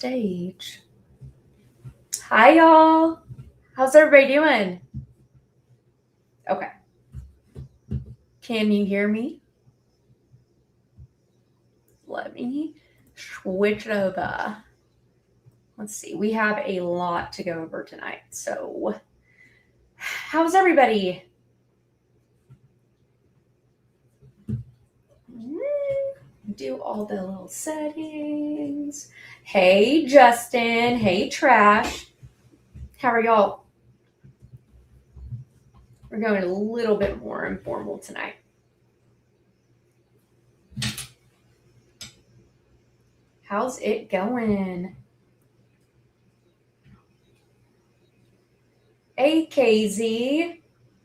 stage. Hi, y'all. How's everybody doing? Okay. Can you hear me? Let me switch it over. Let's see. We have a lot to go over tonight. So, how's everybody? Do all the little settings. Hey, Justin. Hey, Trash. How are y'all? We're going a little bit more informal tonight. How's it going? AKZ,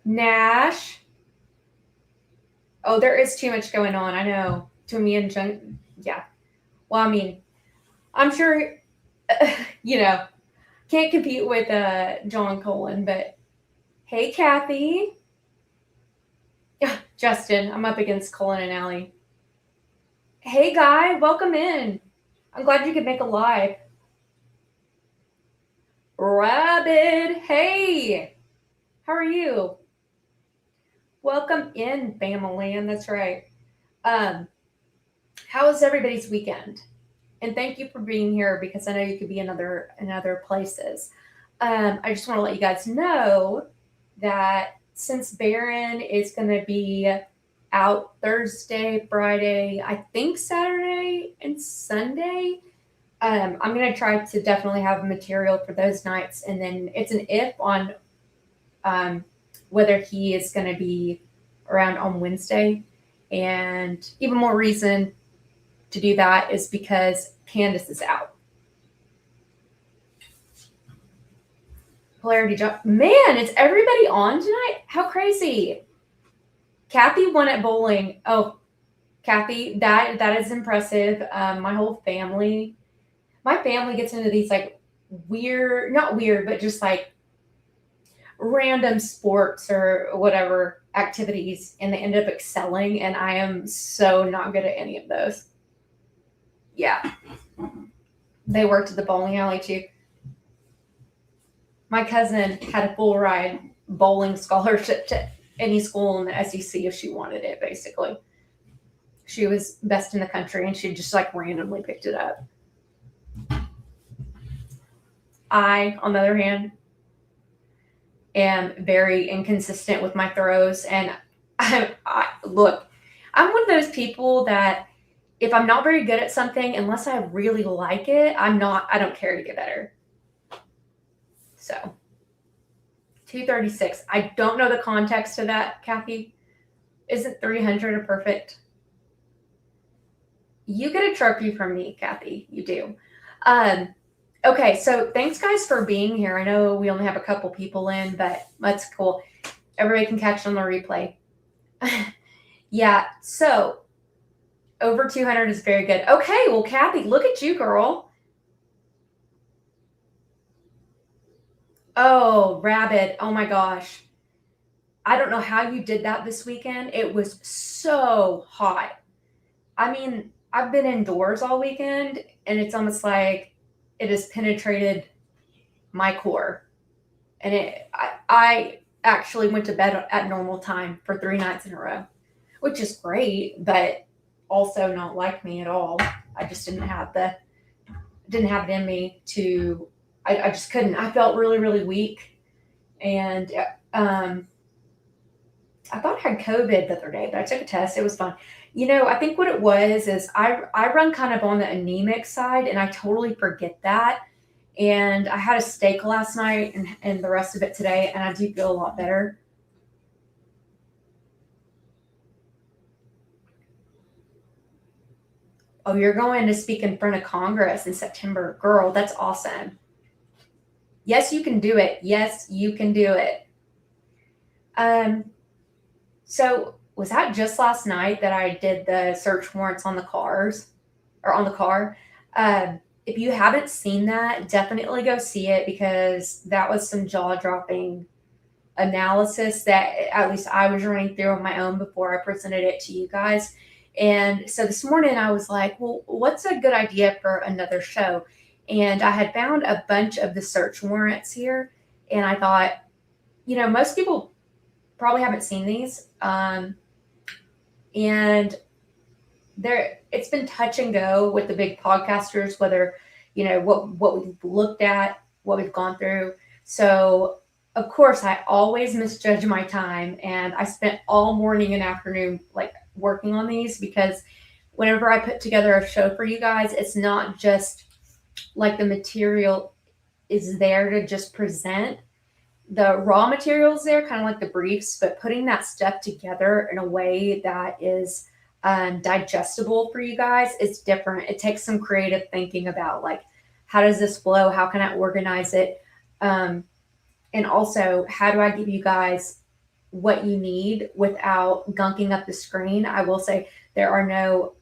Nash. Oh, there is too much going on. I know. To me and Jen, yeah. Well, I mean, I'm sure, can't compete with John Colin, but hey, Kathy. Justin, I'm up against Colin and Allie. Hey, Guy, welcome in. I'm glad you could make a live. Rabbit, hey, how are you? Welcome in, Bamaland. That's right. How was everybody's weekend? And thank you for being here because I know you could be in other places. I just want to let you guys know that since Barron is going to be out Thursday, Friday, I think Saturday and Sunday, I'm going to try to definitely have material for those nights. And then it's an if on whether he is going to be around on Wednesday. And even more reason to do that is because Candace is out. Polarity jump. Man, is everybody on tonight? How crazy. Kathy won at bowling. Oh, Kathy, that is impressive. My family gets into these like weird, not weird, but just like random sports or whatever activities, and they end up excelling, and I am so not good at any of those. Yeah. They worked at the bowling alley too. My cousin had a full ride bowling scholarship to any school in the SEC if she wanted it, basically. She was best in the country and she just like randomly picked it up. I, on the other hand, am very inconsistent with my throws. And look, I'm one of those people that if I'm not very good at something, unless I really like it, I don't care to get better. So 236. I don't know the context of that, Kathy. Isn't 300 a perfect? You get a trophy from me, Kathy. You do. Okay, so thanks guys for being here. I know we only have a couple people in, but that's cool. Everybody can catch on the replay. Yeah, so over 200 is very good. Okay, well, Kathy, look at you, girl. Oh, Rabbit. Oh my gosh. I don't know how you did that this weekend. It was so hot. I mean, I've been indoors all weekend and it's almost like it has penetrated my core. And I actually went to bed at normal time for 3 nights in a row, which is great, but also not like me at all. I just didn't have it in me to, I just couldn't. I felt really, really weak. And I thought I had COVID the other day, but I took a test. It was fun. I think what it was is I run kind of on the anemic side, and I totally forget that. And I had a steak last night and the rest of it today, and I do feel a lot better. Oh, you're going to speak in front of Congress in September. Girl, that's awesome. Yes, you can do it. Yes, you can do it. So was that just last night that I did the search warrants on the cars or on the car? If you haven't seen that, definitely go see it because that was some jaw-dropping analysis that at least I was running through on my own before I presented it to you guys. And so this morning I was like, well, what's a good idea for another show? And I had found a bunch of the search warrants here, and I thought, most people probably haven't seen these. And it's been touch and go with the big podcasters, whether, what we've looked at, what we've gone through. So of course I always misjudge my time, and I spent all morning and afternoon like working on these, because whenever I put together a show for you guys, it's not just like the material is there to just present. The raw materials there, kind of like the briefs, but putting that stuff together in a way that is digestible for you guys is different. It takes some creative thinking about, like, how does this flow? How can I organize it? And also, how do I give you guys what you need without gunking up the screen? I will say there's no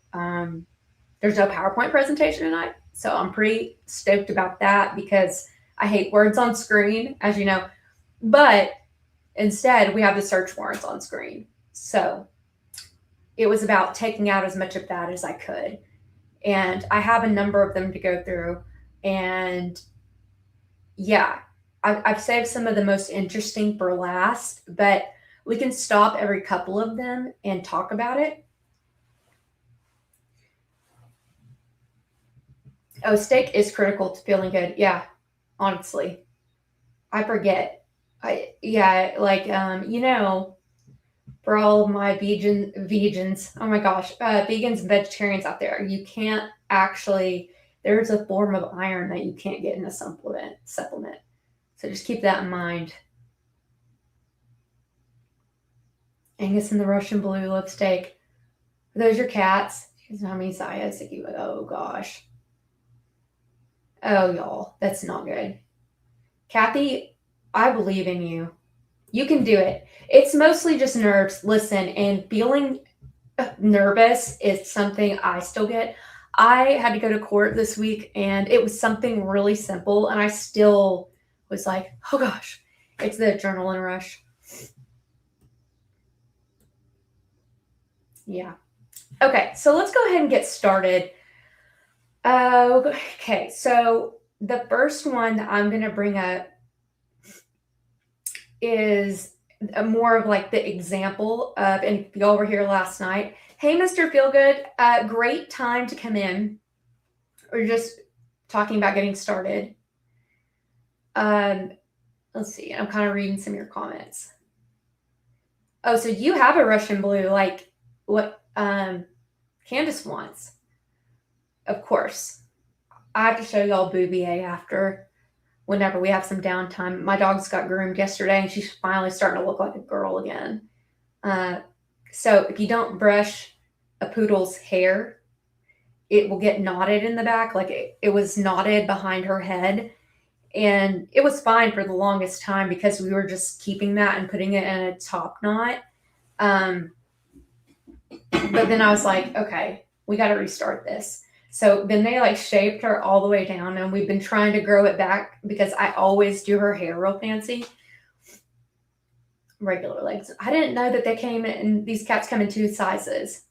PowerPoint presentation tonight, so I'm pretty stoked about that, because I hate words on screen, as you know. But instead, we have the search warrants on screen. So it was about taking out as much of that as I could. And I have a number of them to go through. And yeah, I've saved some of the most interesting for last, but we can stop every couple of them and talk about it. Oh, steak is critical to feeling good. Yeah, honestly. I forget. For all of my vegans, oh my gosh, vegans and vegetarians out there, you can't actually, there's a form of iron that you can't get in a supplement. So just keep that in mind. Angus and the Russian blue lipstick. Are those your cats? How many Zayas? Oh gosh. Oh y'all, that's not good. Kathy, I believe in you. You can do it. It's mostly just nerves. Listen, and feeling nervous is something I still get. I had to go to court this week, and it was something really simple, and I still was like, oh gosh, it's the adrenaline rush. Yeah. Okay, so let's go ahead and get started. Okay, so the first one that I'm going to bring up is more of like the example of, and if y'all were here last night, hey, Mr. Feelgood, great time to come in. We're just talking about getting started. Let's see, I'm kind of reading some of your comments. Oh, so you have a Russian blue, like what Candace wants. Of course. I have to show y'all Bouvier after, whenever we have some downtime. My dog's got groomed yesterday, and she's finally starting to look like a girl again. So if you don't brush a poodle's hair, it will get knotted in the back. Like it was knotted behind her head. And it was fine for the longest time because we were just keeping that and putting it in a top knot. But then I was like, okay, we got to restart this. So then they like shaped her all the way down, and we've been trying to grow it back because I always do her hair real fancy. Regular legs. I didn't know that they came in, these cats come in 2 sizes.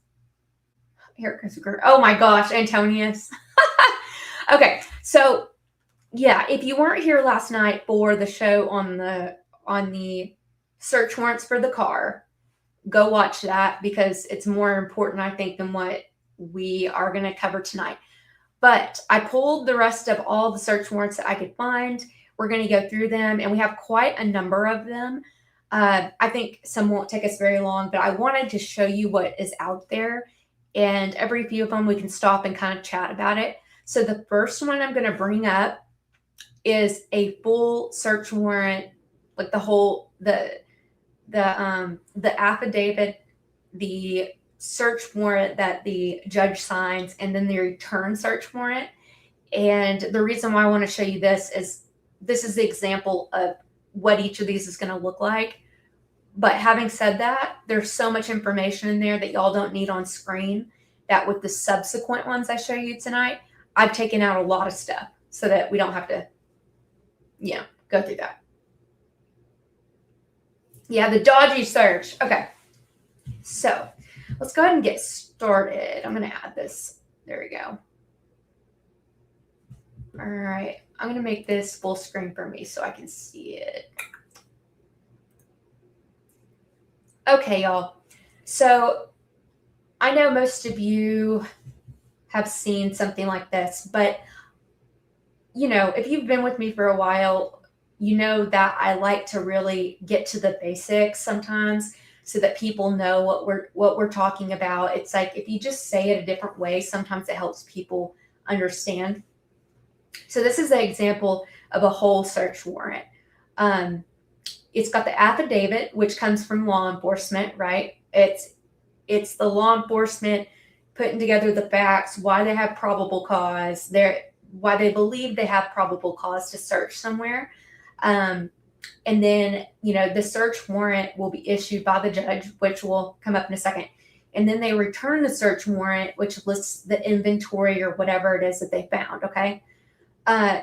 Here, oh my gosh, Antonius. Okay, so yeah, if you weren't here last night for the show on the search warrants for the car, go watch that, because it's more important, I think, than what we are going to cover tonight. But I pulled the rest of all the search warrants that I could find. We're going to go through them, and we have quite a number of them. I think some won't take us very long, but I wanted to show you what is out there, and every few of them we can stop and kind of chat about it. So the first one I'm going to bring up is a full search warrant, like the whole, the affidavit, the search warrant that the judge signs, and then the return search warrant. And the reason why I want to show you this is the example of what each of these is going to look like. But having said that, there's so much information in there that y'all don't need on screen, that with the subsequent ones I show you tonight, I've taken out a lot of stuff so that we don't have to, go through that. Yeah, the dodgy search. Okay. So let's go ahead and get started. I'm going to add this. There we go. All right, I'm gonna make this full screen for me so I can see it. Okay, y'all. So I know most of you have seen something like this, but if you've been with me for a while, you know that I like to really get to the basics sometimes so that people know what we're talking about. It's like if you just say it a different way, sometimes it helps people understand. So this is an example of a whole search warrant. Um, it's got the affidavit, which comes from law enforcement, right? It's the law enforcement putting together the facts, why they have probable cause, why they believe they have probable cause to search somewhere. And then, the search warrant will be issued by the judge, which will come up in a second. And then they return the search warrant, which lists the inventory or whatever it is that they found, okay?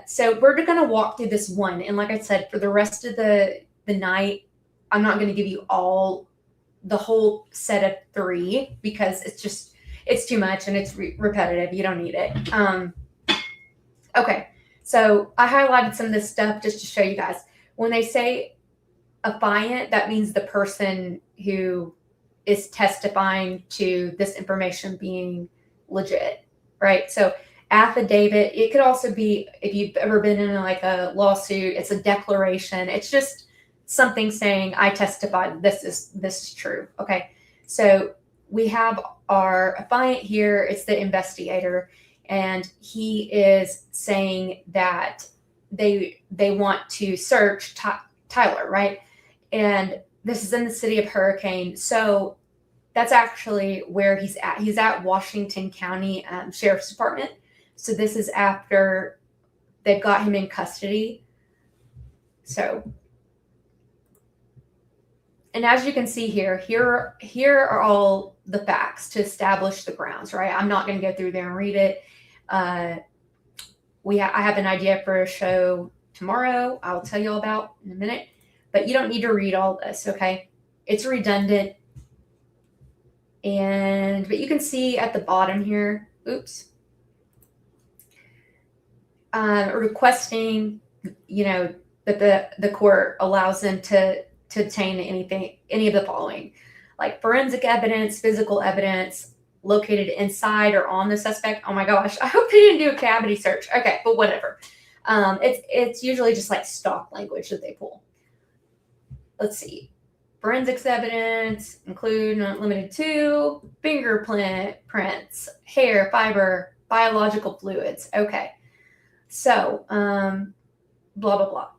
So we're going to walk through this one. And like I said, for the rest of the night, I'm not going to give you the whole set of 3 because it's too much and it's repetitive. You don't need it. Okay, so I highlighted some of this stuff just to show you guys. When they say affiant, that means the person who is testifying to this information being legit, right? So affidavit, it could also be, if you've ever been in like a lawsuit, it's a declaration. It's just something saying I testify this is true. Okay, so we have our affiant here. It's the investigator, and he is saying that they want to search Tyler, right? And this is in the city of Hurricane. So that's actually where he's at. He's at Washington County Sheriff's Department. So this is after they've got him in custody. So, and as you can see here are all the facts to establish the grounds, right? I'm not going to go through there and read it. I have an idea for a show tomorrow I'll tell you all about in a minute, but you don't need to read all this, okay? It's redundant. But you can see at the bottom here, requesting, that the court allows them to obtain any of the following, like forensic evidence, physical evidence located inside or on the suspect. Oh my gosh, I hope they didn't do a cavity search. Okay, but whatever. It's usually just like stock language that they pull. Let's see. Forensics evidence include, not limited to, fingerprints, hair, fiber, biological fluids. Okay. So, blah, blah, blah.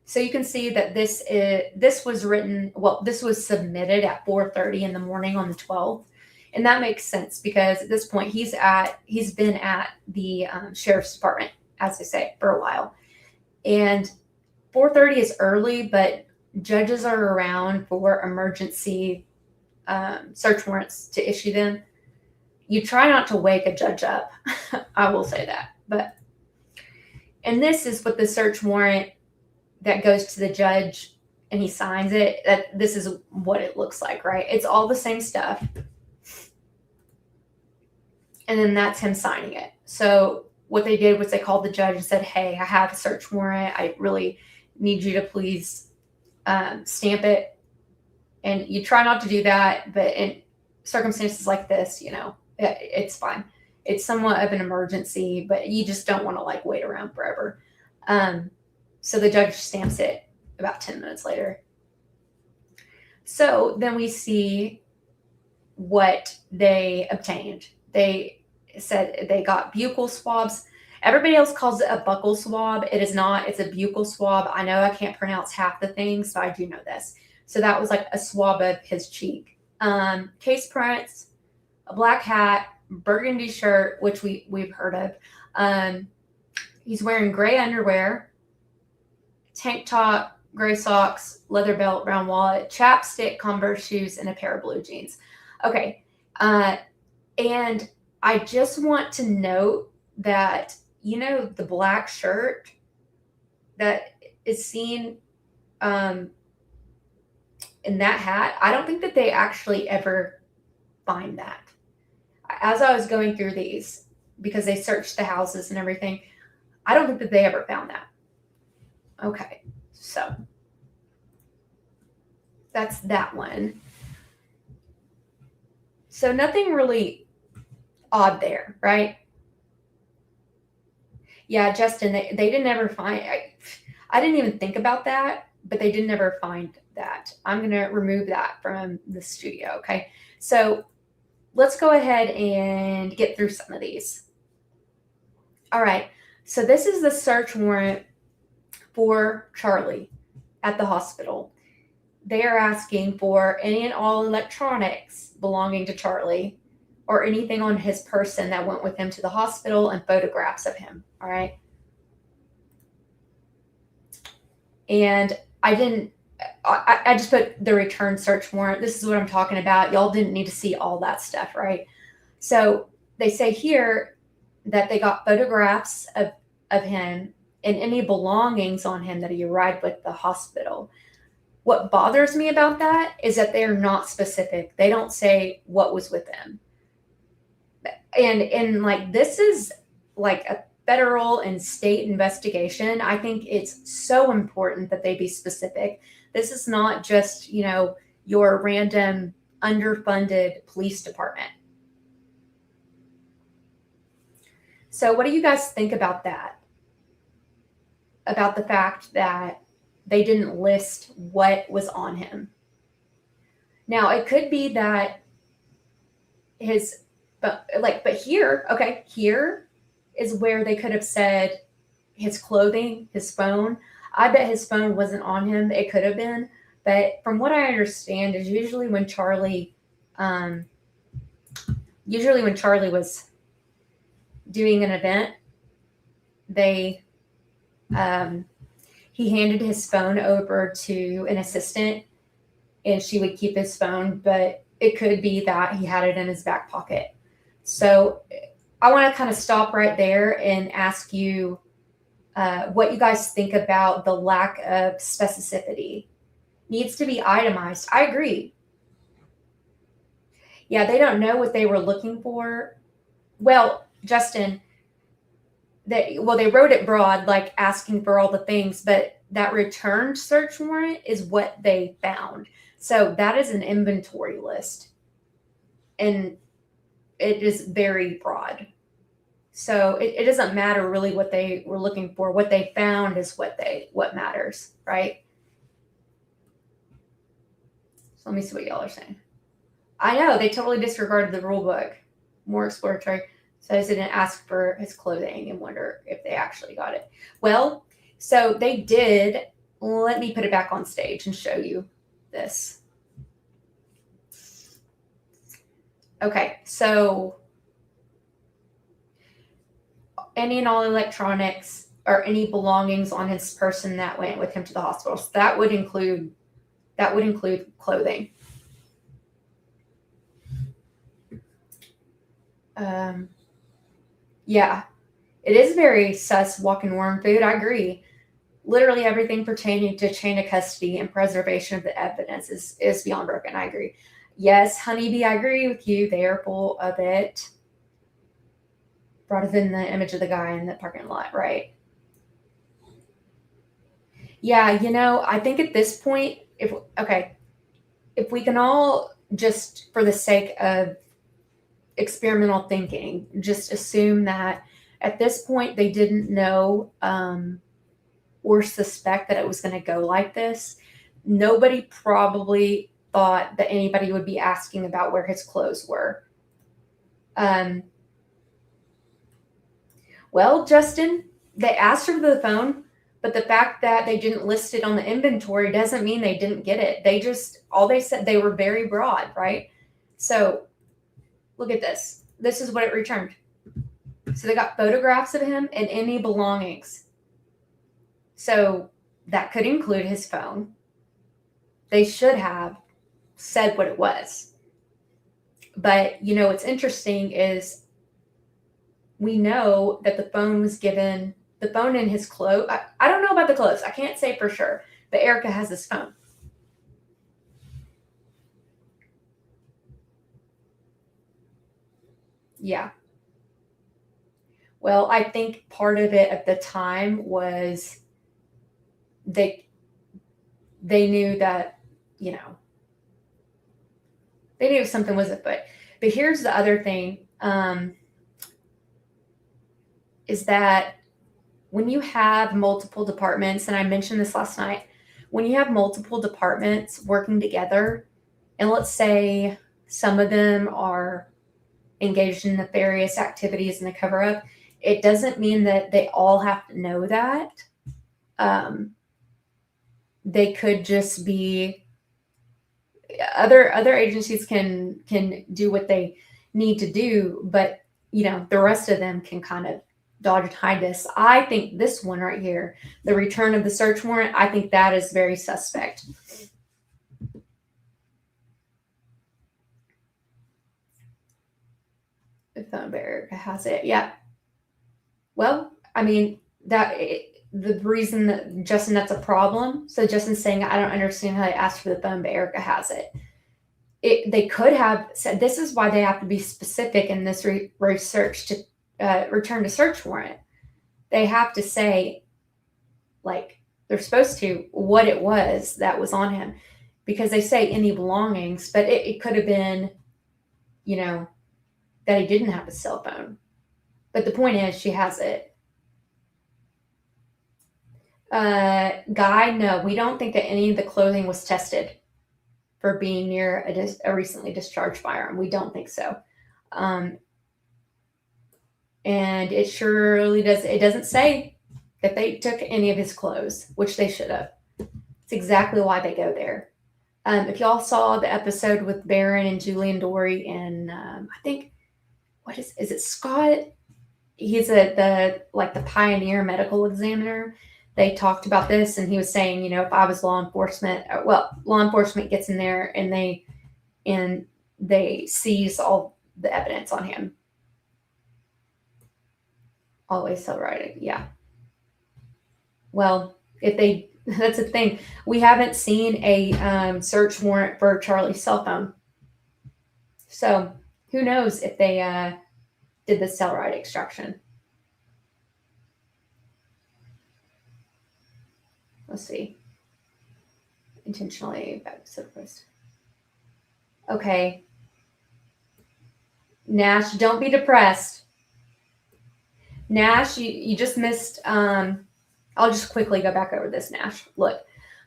So you can see that this was submitted at 4:30 in the morning on the 12th. And that makes sense because at this point he's been at the sheriff's department, as I say, for a while. And 4:30 is early, but judges are around for emergency search warrants to issue them. You try not to wake a judge up. I will say that. And this is what the search warrant that goes to the judge and he signs it. This is what it looks like, right? It's all the same stuff. And then that's him signing it. So what they did was they called the judge and said, hey, I have a search warrant. I really need you to please stamp it. And you try not to do that, but in circumstances like this, it's fine. It's somewhat of an emergency, but you just don't want to wait around forever. So the judge stamps it about 10 minutes later. So then we see what they obtained. They said they got buccal swabs. Everybody else calls it a buccal swab. It is not. It's a buccal swab. I know I can't pronounce half the things, so I do know this. So that was like a swab of his cheek. Case prints, a black hat, burgundy shirt, which we've heard of. He's wearing gray underwear, tank top, gray socks, leather belt, brown wallet, chapstick, Converse shoes, and a pair of blue jeans. Okay. And I just want to note that, the black shirt that is seen in that hat, I don't think that they actually ever find that. As I was going through these, because they searched the houses and everything, I don't think that they ever found that. Okay, so that's that one. So nothing really odd there, right? Yeah, Justin, they didn't ever find. I didn't even think about that, but they didn't ever find that. I'm going to remove that from the studio. Okay, so let's go ahead and get through some of these. All right, so this is the search warrant for Charlie at the hospital. They are asking for any and all electronics belonging to Charlie or anything on his person that went with him to the hospital and photographs of him. All right. And I just put the return search warrant. This is what I'm talking about. Y'all didn't need to see all that stuff, right? So they say here that they got photographs of him and any belongings on him that he arrived with the hospital. What bothers me about that is that they're not specific. They don't say what was with them. And like, this is like a federal and state investigation. I think it's so important that they be specific. This is not just, your random underfunded police department. So what do you guys think about that? About the fact that they didn't list what was on him. Now, it could be that but here, okay, here is where they could have said his clothing, his phone. I bet his phone wasn't on him. It could have been. But from what I understand is usually when Charlie was doing an event, he handed his phone over to an assistant and she would keep his phone, but it could be that he had it in his back pocket. So I want to kind of stop right there and ask you what you guys think about the lack of specificity. Needs to be itemized. I agree. Yeah, they don't know what they were looking for. Well, Justin, they wrote it broad, like asking for all the things, but that returned search warrant is what they found. So that is an inventory list. And it is very broad. So it doesn't matter really what they were looking for. What they found is what matters, right? So let me see what y'all are saying. I know they totally disregarded the rule book. More exploratory. So they didn't ask for his clothing and wonder if they actually got it. Well, so they did. Let me put it back on stage and show you this. Okay, so any and all electronics or any belongings on his person that went with him to the hospital. So that would include clothing. Yeah, it is very sus walking warm food. I agree. Literally everything pertaining to chain of custody and preservation of the evidence is beyond broken. I agree. Yes, honeybee, I agree with you. They are full of it. Brought it in the image of the guy in the parking lot, right? Yeah, I think at this point, if we can all just, for the sake of experimental thinking, just assume that at this point they didn't know or suspect that it was going to go like this. Nobody probably thought that anybody would be asking about where his clothes were. Well, Justin, they asked for the phone, but the fact that they didn't list it on the inventory doesn't mean they didn't get it. All they said, they were very broad, right? So look at this. This is what it returned. So they got photographs of him and any belongings. So that could include his phone. They should have said what it was. But, what's interesting is we know that the phone was given, the phone in his clothes. I don't know about the clothes. I can't say for sure. But Erica has this phone. Yeah. Well, I think part of it at the time was they knew that, you know, they knew something was afoot. But here's the other thing, is that when you have multiple departments, and I mentioned this last night, when you have multiple departments working together, and let's say some of them are engaged in nefarious activities in the cover up, it doesn't mean that they all have to know that. They could just be other agencies can do what they need to do, but the rest of them can kind of dodge and hide this. I think this one right here, the return of the search warrant, I think that is very suspect. The phone bearer has it. Yeah. Well, I mean, the reason that Justin, that's a problem. So Justin's saying, I don't understand how they asked for the phone, but Erica has it. They could have said, this is why they have to be specific in this research to return to search warrant. They have to say, like, they're supposed to, what it was that was on him, because they say any belongings, but it could have been, that he didn't have a cell phone. But the point is, she has it. Guy, no, we don't think that any of the clothing was tested for being near a recently discharged firearm. We don't think so. And it surely does. It doesn't say that they took any of his clothes, which they should have. It's exactly why they go there. If y'all saw the episode with Barron and Julian Dory and I think, is it Scott? He's the pioneer medical examiner. They talked about this, and he was saying, if I was law enforcement, law enforcement gets in there and they seize all the evidence on him. Always so right. Yeah. Well, that's the thing. We haven't seen a search warrant for Charlie's cell phone. So who knows if they did the Cellrite extraction. Let's see. Intentionally back to post. Okay. Nash, don't be depressed. Nash, you just missed. I'll just quickly go back over this, Nash. Look.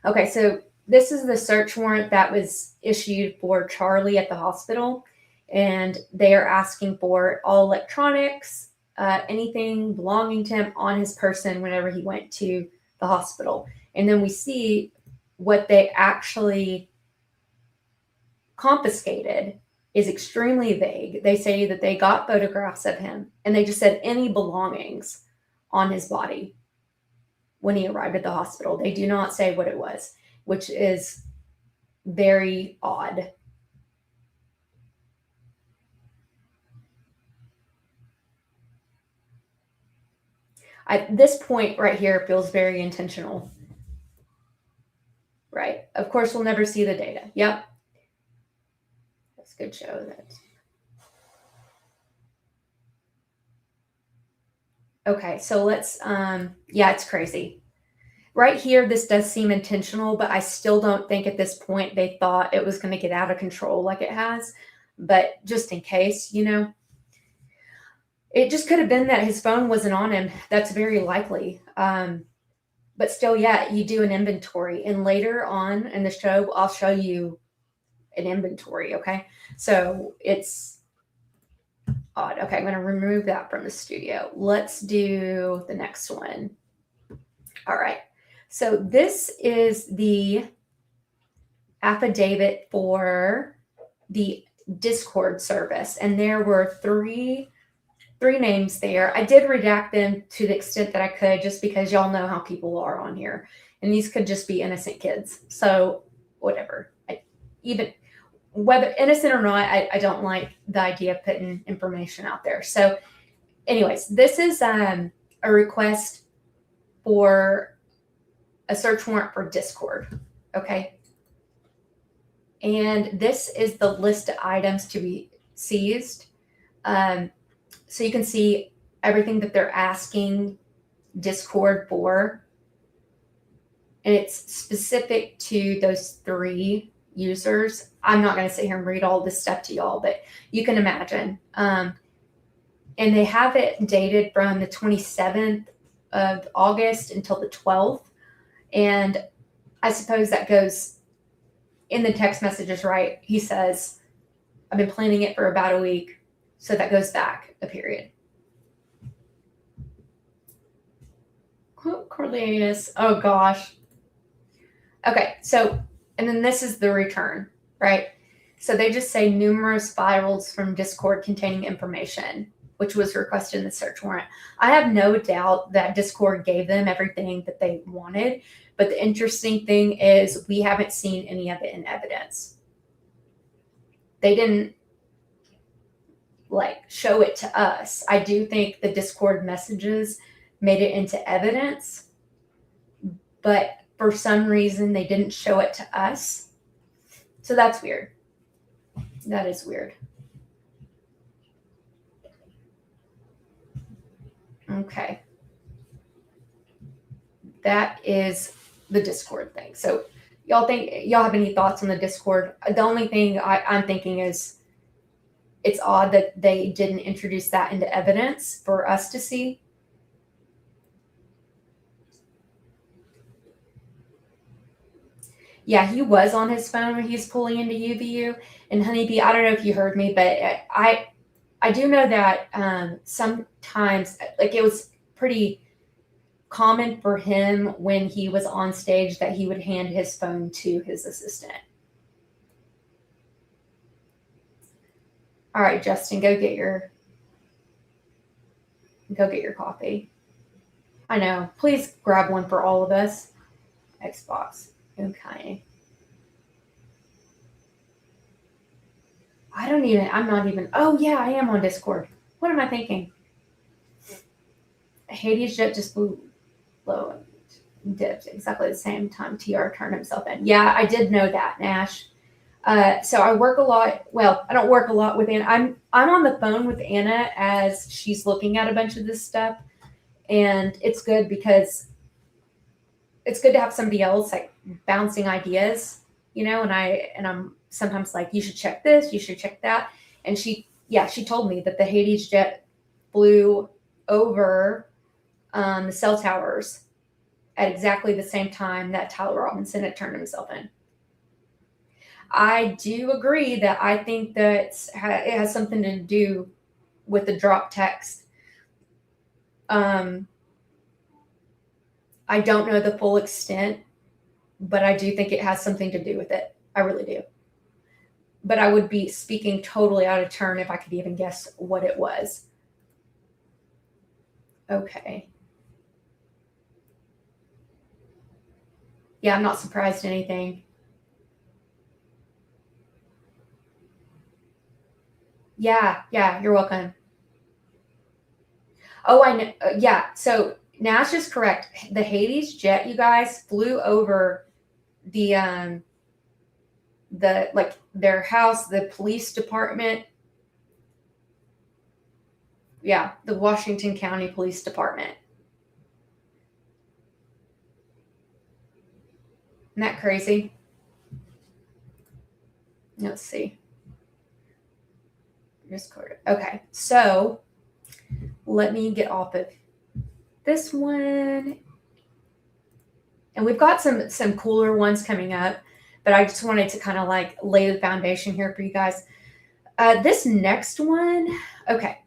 Okay, so this is the search warrant that was issued for Charlie at the hospital, and they are asking for all electronics, anything belonging to him on his person whenever he went to the hospital. And then we see what they actually confiscated is extremely vague. They say that they got photographs of him, and they just said any belongings on his body when he arrived at the hospital. They do not say what it was, which is very odd. This point right here feels very intentional. Right. Of course, we'll never see the data. Yep. That's a good show. Okay, so let's, yeah, it's crazy. Right here, this does seem intentional, but I still don't think at this point they thought it was going to get out of control like it has. But just in case, it just could have been that his phone wasn't on him. That's very likely. But still, yeah, you do an inventory. And later on in the show, I'll show you an inventory, okay? So it's odd. Okay, I'm going to remove that from the studio. Let's do the next one. All right. So this is the affidavit for the Discord service. And there were three names there. I did redact them to the extent that I could, just because y'all know how people are on here. And these could just be innocent kids. So whatever. Even whether innocent or not, I don't like the idea of putting information out there. So anyways, this is a request for a search warrant for Discord. Okay. And this is the list of items to be seized. So you can see everything that they're asking Discord for. And it's specific to those 3 users. I'm not going to sit here and read all this stuff to y'all, but you can imagine. And they have it dated from the 27th of August until the 12th. And I suppose that goes in the text messages, right? He says, I've been planning it for about a week. So that goes back a period. Cornelius. Oh, gosh. Okay, so, and then this is the return, right? So they just say numerous files from Discord containing information, which was requested in the search warrant. I have no doubt that Discord gave them everything that they wanted, but the interesting thing is we haven't seen any of it in evidence. They didn't show it to us. I do think the Discord messages made it into evidence, but for some reason they didn't show it to us. So that's weird. That is weird. Okay. That is the Discord thing. So y'all have any thoughts on the Discord? The only thing I'm thinking is it's odd that they didn't introduce that into evidence for us to see. Yeah, he was on his phone when he was pulling into UVU. And Honeybee, I don't know if you heard me, but I do know that sometimes, it was pretty common for him when he was on stage that he would hand his phone to his assistant. All right, Justin, go get your coffee. I know. Please grab one for all of us. Xbox. Okay. I'm not even, oh yeah, I am on Discord. What am I thinking? Hades jet just flew low and dipped exactly the same time TR turned himself in. Yeah, I did know that, Nash. So I work a lot. Well, I don't work a lot with Anna. I'm on the phone with Anna as she's looking at a bunch of this stuff. And it's good because it's good to have somebody else bouncing ideas, and I'm sometimes like, you should check this, you should check that. And she told me that the Hades jet flew over the cell towers at exactly the same time that Tyler Robinson had turned himself in. I do agree that I think that it has something to do with the drop text. I don't know the full extent, but I do think it has something to do with it. I really do. But I would be speaking totally out of turn if I could even guess what it was. Okay. Yeah, I'm not surprised at anything. Yeah, you're welcome. Oh, I know. Yeah, so Nash is correct. The Hades jet, you guys, flew over their house, the police department. Yeah, the Washington County Police Department. Isn't that crazy? Let's see. Discord. Okay, so let me get off of this one. And we've got some cooler ones coming up, but I just wanted to kind of lay the foundation here for you guys. This next one, okay.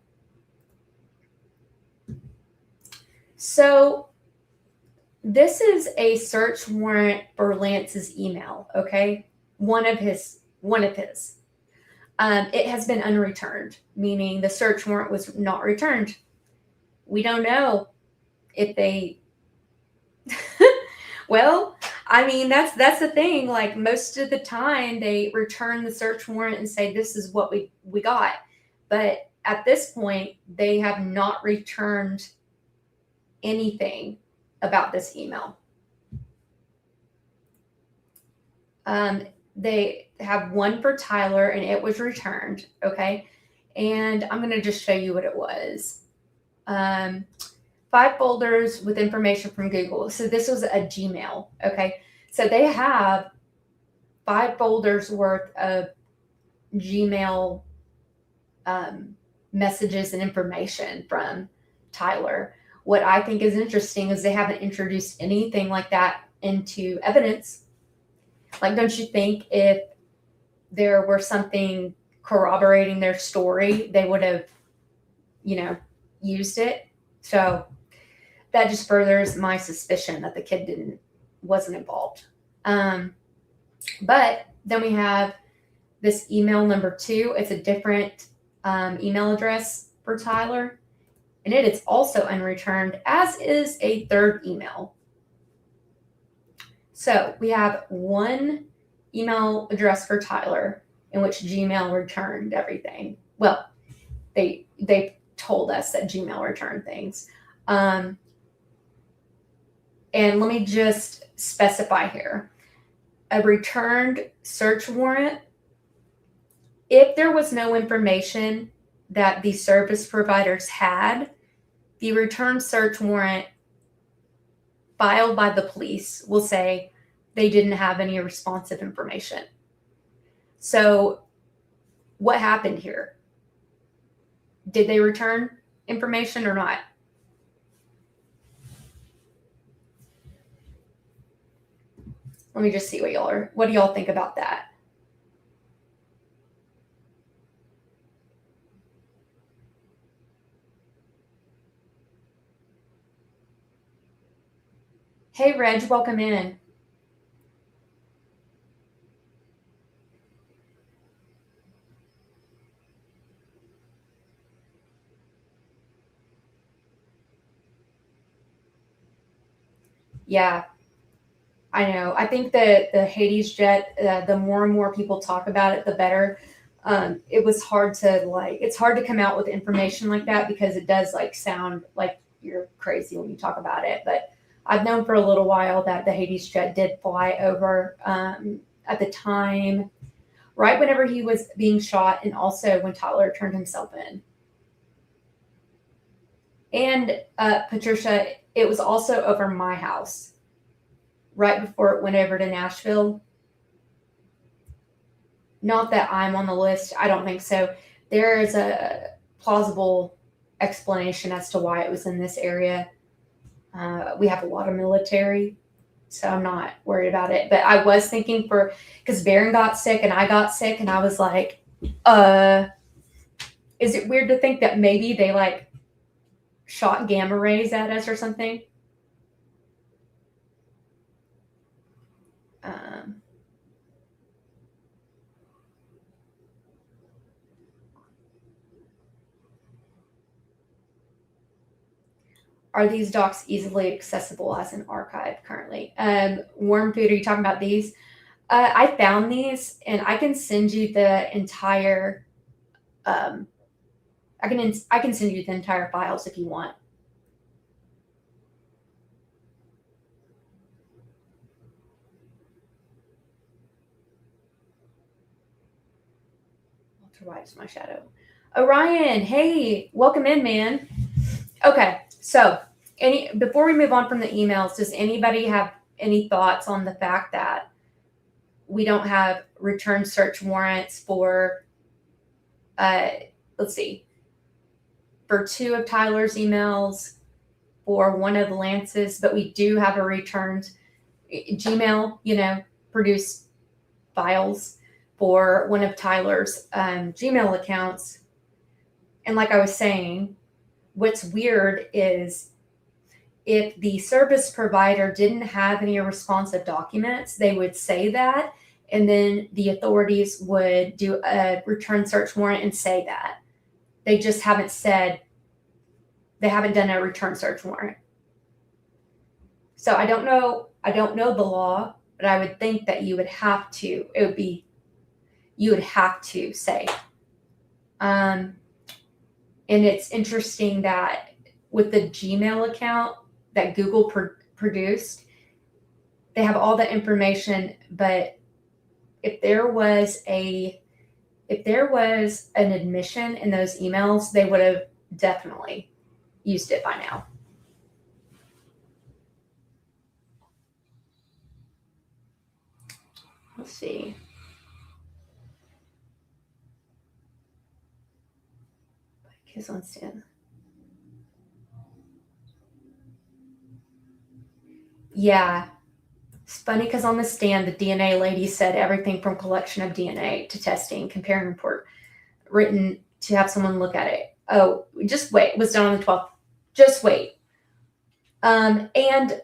So this is a search warrant for Lance's email, okay? One of his. It has been unreturned, meaning the search warrant was not returned. We don't know if they well, I mean, that's the thing. Most of the time they return the search warrant and say, this is what we got. But at this point, they have not returned anything about this email. They have one for Tyler and it was returned. Okay. And I'm going to just show you what it was. 5 folders with information from Google. So this was a Gmail. Okay. So they have 5 folders worth of Gmail messages and information from Tyler. What I think is interesting is they haven't introduced anything like that into evidence. Like, don't you think if there were something corroborating their story, they would have, used it? So that just furthers my suspicion that the kid wasn't involved. But then we have this email number 2. It's a different email address for Tyler, and it is also unreturned, as is a third email. So we have one email address for Tyler in which Gmail returned everything. Well, they told us that Gmail returned things. And let me just specify here. A returned search warrant, if there was no information that the service providers had, the return search warrant filed by the police will say they didn't have any responsive information. So what happened here? Did they return information or not? Let me just see what do y'all think about that? Hey, Reg, welcome in. Yeah, I know. I think that the Hades jet, the more and more people talk about it, the better. It's hard to come out with information like that because it does sound like you're crazy when you talk about it. But I've known for a little while that the Hades jet did fly over at the time, right whenever he was being shot, and also when Tyler turned himself in. And Patricia, it was also over my house right before it went over to Nashville. Not that I'm on the list. I don't think so. There is a plausible explanation as to why it was in this area. We have a lot of military, so I'm not worried about it. But I was thinking because Baron got sick and I got sick, and I was like, is it weird to think that maybe they shot gamma rays at us or something? Are these docs easily accessible as an archive currently? Worm Food, are you talking about these? I found these, and I can send you the entire. I can send you the entire files if you want. Walter White's my shadow. Orion, hey, welcome in, man. Okay, so before we move on from the emails, does anybody have any thoughts on the fact that we don't have return search warrants for let's see, for 2 of Tyler's emails, for 1 of Lance's, but we do have a returned Gmail, produced files for 1 of Tyler's Gmail accounts. And like I was saying, what's weird is if the service provider didn't have any responsive documents, they would say that, and then the authorities would do a return search warrant and say that. They just haven't done a return search warrant. So I don't know the law, but I would think that you would have to say. And it's interesting that with the Gmail account that Google produced, they have all that information, but if there was an admission in those emails, they would have definitely, used it by now. Let's see. Kiss on stand. Yeah. It's funny because on the stand, the DNA lady said everything from collection of DNA to testing, comparing report, written to have someone look at it. Oh, just wait. It was done on the 12th. Just wait. And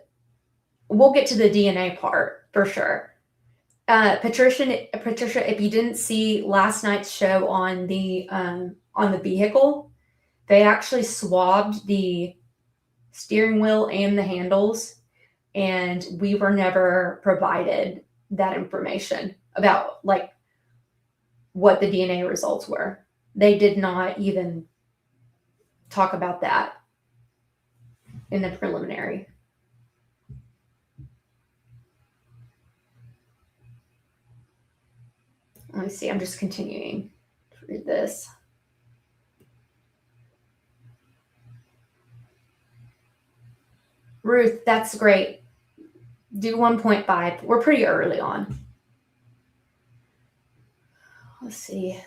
we'll get to the DNA part for sure. Patricia, if you didn't see last night's show on the vehicle, they actually swabbed the steering wheel and the handles, and we were never provided that information about like what the DNA results were. They did not even talk about that in the preliminary. Let me see. I'm just continuing to read this. Ruth, that's great. Do 1.5. We're pretty early on. Let's see.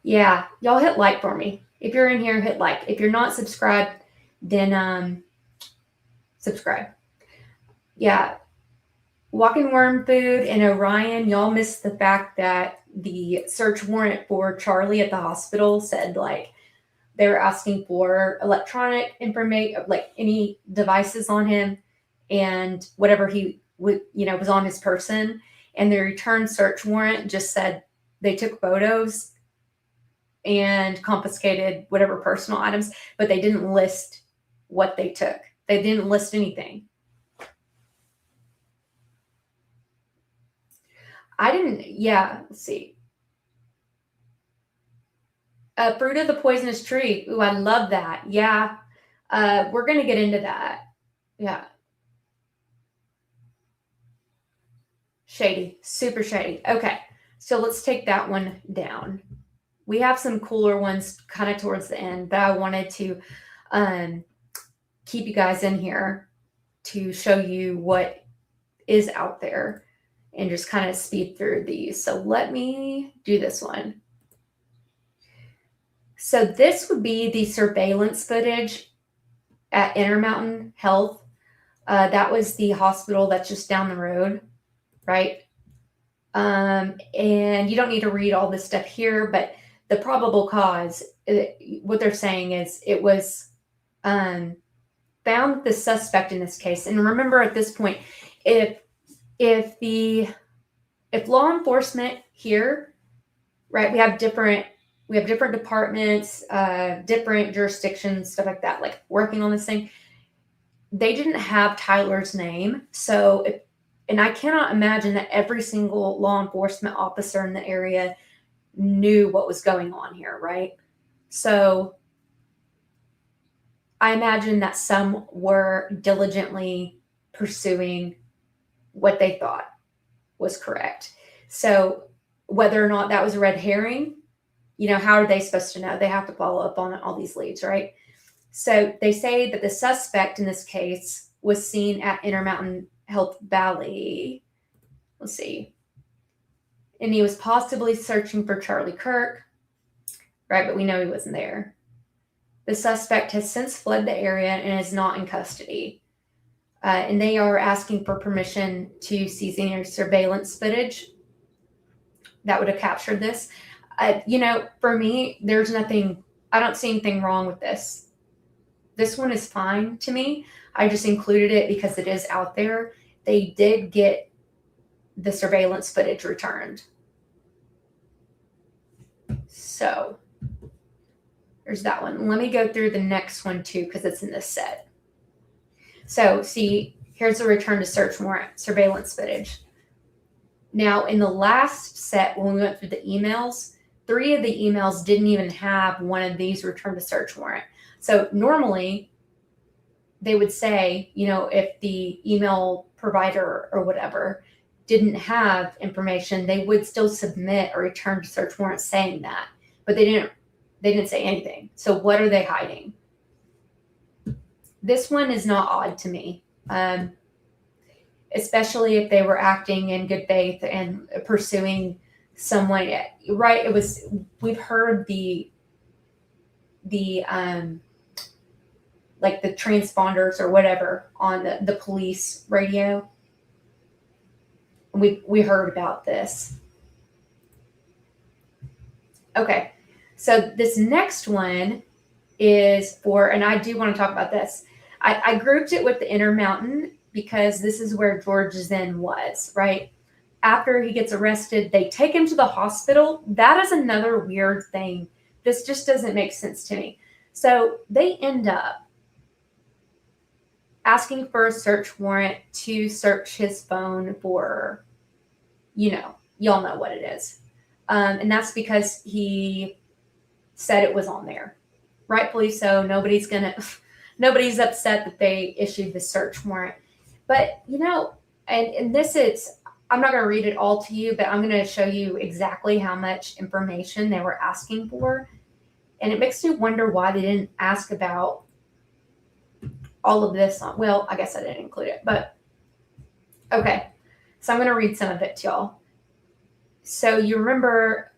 Yeah, y'all hit like for me. If you're in here, hit like. If you're not subscribed, then subscribe. Yeah. Walking Worm Food and Orion, y'all missed the fact that the search warrant for Charlie at the hospital said like they were asking for electronic information, like any devices on him and whatever he would, was on his person. And the return search warrant just said they took photos and confiscated whatever personal items, but they didn't list what they took. They didn't list anything. Let's see. Fruit of the Poisonous Tree. Ooh, I love that. Yeah. We're going to get into that. Yeah. Shady. Super shady. Okay. So let's take that one down. We have some cooler ones kind of towards the end, but I wanted to keep you guys in here to show you what is out there and just kind of speed through these. So let me do this one. So this would be the surveillance footage at Intermountain Health. That was the hospital that's just down the road, right? And you don't need to read all this stuff here, but the probable cause, what they're saying is it was found the suspect in this case. And remember at this point, if law enforcement here, right, we have different departments, different jurisdictions, stuff like that, like working on this thing. They didn't have Tyler's name. So and I cannot imagine that every single law enforcement officer in the area knew what was going on here, right? So I imagine that some were diligently pursuing what they thought was correct. So whether or not that was a red herring, how are they supposed to know? They have to follow up on all these leads, right? So they say that the suspect in this case was seen at Intermountain Health Valley. Let's see. And he was possibly searching for Charlie Kirk, right? But we know he wasn't there. The suspect has since fled the area and is not in custody. And they are asking for permission to seize any surveillance footage that would have captured this. For me, there's nothing, I don't see anything wrong with this. This one is fine to me. I just included it because it is out there. They did get the surveillance footage returned. So there's that one. Let me go through the next one too, because it's in this set. So see, here's the return to search warrant surveillance footage. Now in the last set, when we went through the emails, 3 of the emails didn't even have one of these return to search warrant. So normally they would say, if the email provider or whatever didn't have information, they would still submit a return to search warrant saying that, but they They didn't say anything. So what are they hiding? This one is not odd to me, especially if they were acting in good faith and pursuing someone. Right? We've heard the like the transponders or whatever on the police radio. We heard about this. Okay, so this next one is for, and I do want to talk about this. I grouped it with the Intermountain because this is where George Zinn was, right? After he gets arrested, they take him to the hospital. That is another weird thing. This just doesn't make sense to me. So they end up asking for a search warrant to search his phone for, y'all know what it is. And that's because he said it was on there. Rightfully so. Nobody's upset that they issued the search warrant. But, and this is, I'm not going to read it all to you, but I'm going to show you exactly how much information they were asking for. And it makes me wonder why they didn't ask about all of this. Well, I guess I didn't include it, but okay. So I'm going to read some of it to y'all. So you remember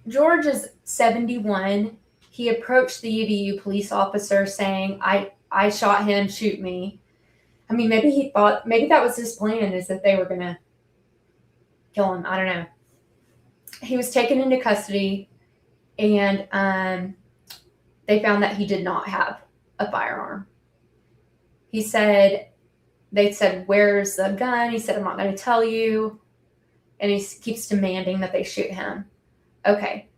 George is 71. He approached the UVU police officer saying, I shot him, shoot me. I mean, maybe that was his plan, is that they were going to kill him. I don't know. He was taken into custody, and they found that he did not have a firearm. They said, where's the gun? He said, I'm not going to tell you. And he keeps demanding that they shoot him. Okay.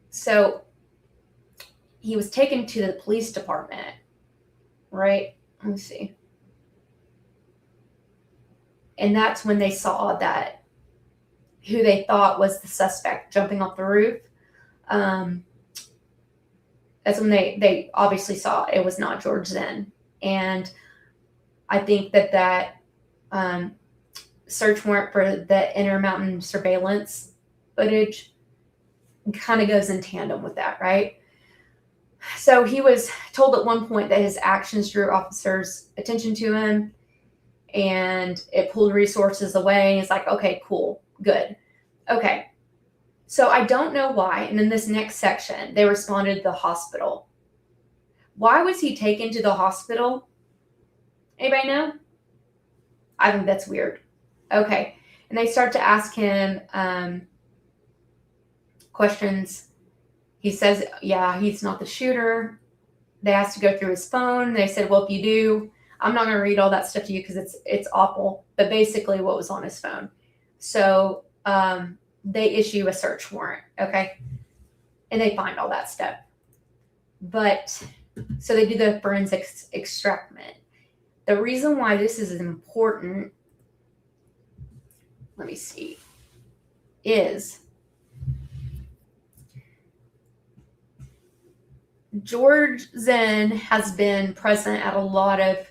So he was taken to the police department, right? Let me see. And that's when they saw that who they thought was the suspect jumping off the roof. That's when they obviously saw it was not George Zinn. And I think that search warrant for the Intermountain surveillance footage kind of goes in tandem with that, right? So he was told at one point that his actions drew officers' attention to him, and it pulled resources away. And it's like, okay, cool, good. Okay. So I don't know why. And in this next section, they responded to the hospital. Why was he taken to the hospital? Anybody know? I think that's weird. Okay. And they start to ask him questions. He says, yeah, he's not the shooter. They asked to go through his phone. They said, well, if you do, I'm not going to read all that stuff to you because it's awful. But basically what was on his phone. So they issue a search warrant, okay? And they find all that stuff. But so they do the forensics extractment. The reason why this is important, let me see, is George Zinn has been present at a lot of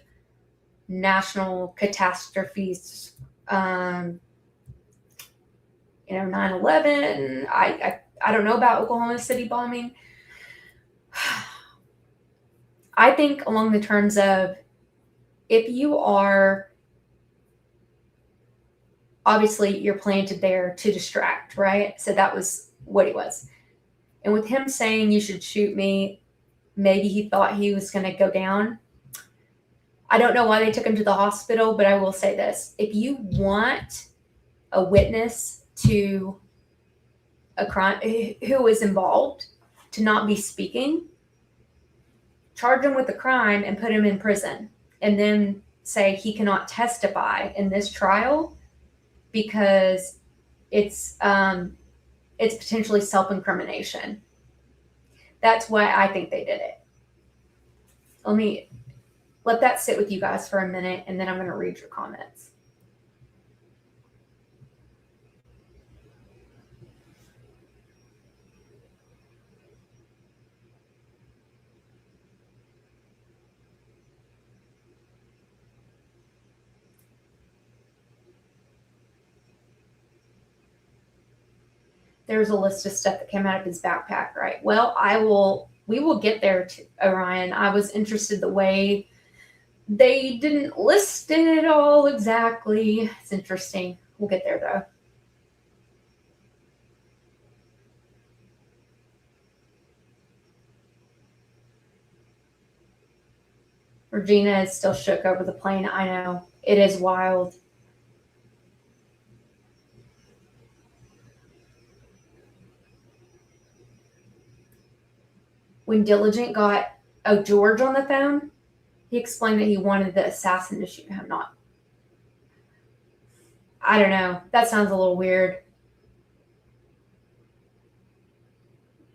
national catastrophes. 9/11. I don't know about Oklahoma City bombing. I think along the terms of, if you are, obviously you're planted there to distract, right? So that was what he was. And with him saying you should shoot me, maybe he thought he was going to go down. I don't know why they took him to the hospital, but I will say this. If you want a witness to a crime who is involved to not be speaking, charge him with a crime and put him in prison, and then say he cannot testify in this trial because it's potentially self-incrimination. That's why I think they did it. Let me let that sit with you guys for a minute, and then I'm going to read your comments. there's a list of stuff that came out of his backpack, right? Well, we will get there, Orion. I was interested the way they didn't list it all exactly. It's interesting. We'll get there, though. Regina is still shook over the plane. I know. It is wild. When Diligent got George on the phone, he explained that he wanted the assassin to shoot him, not. I don't know. That sounds a little weird.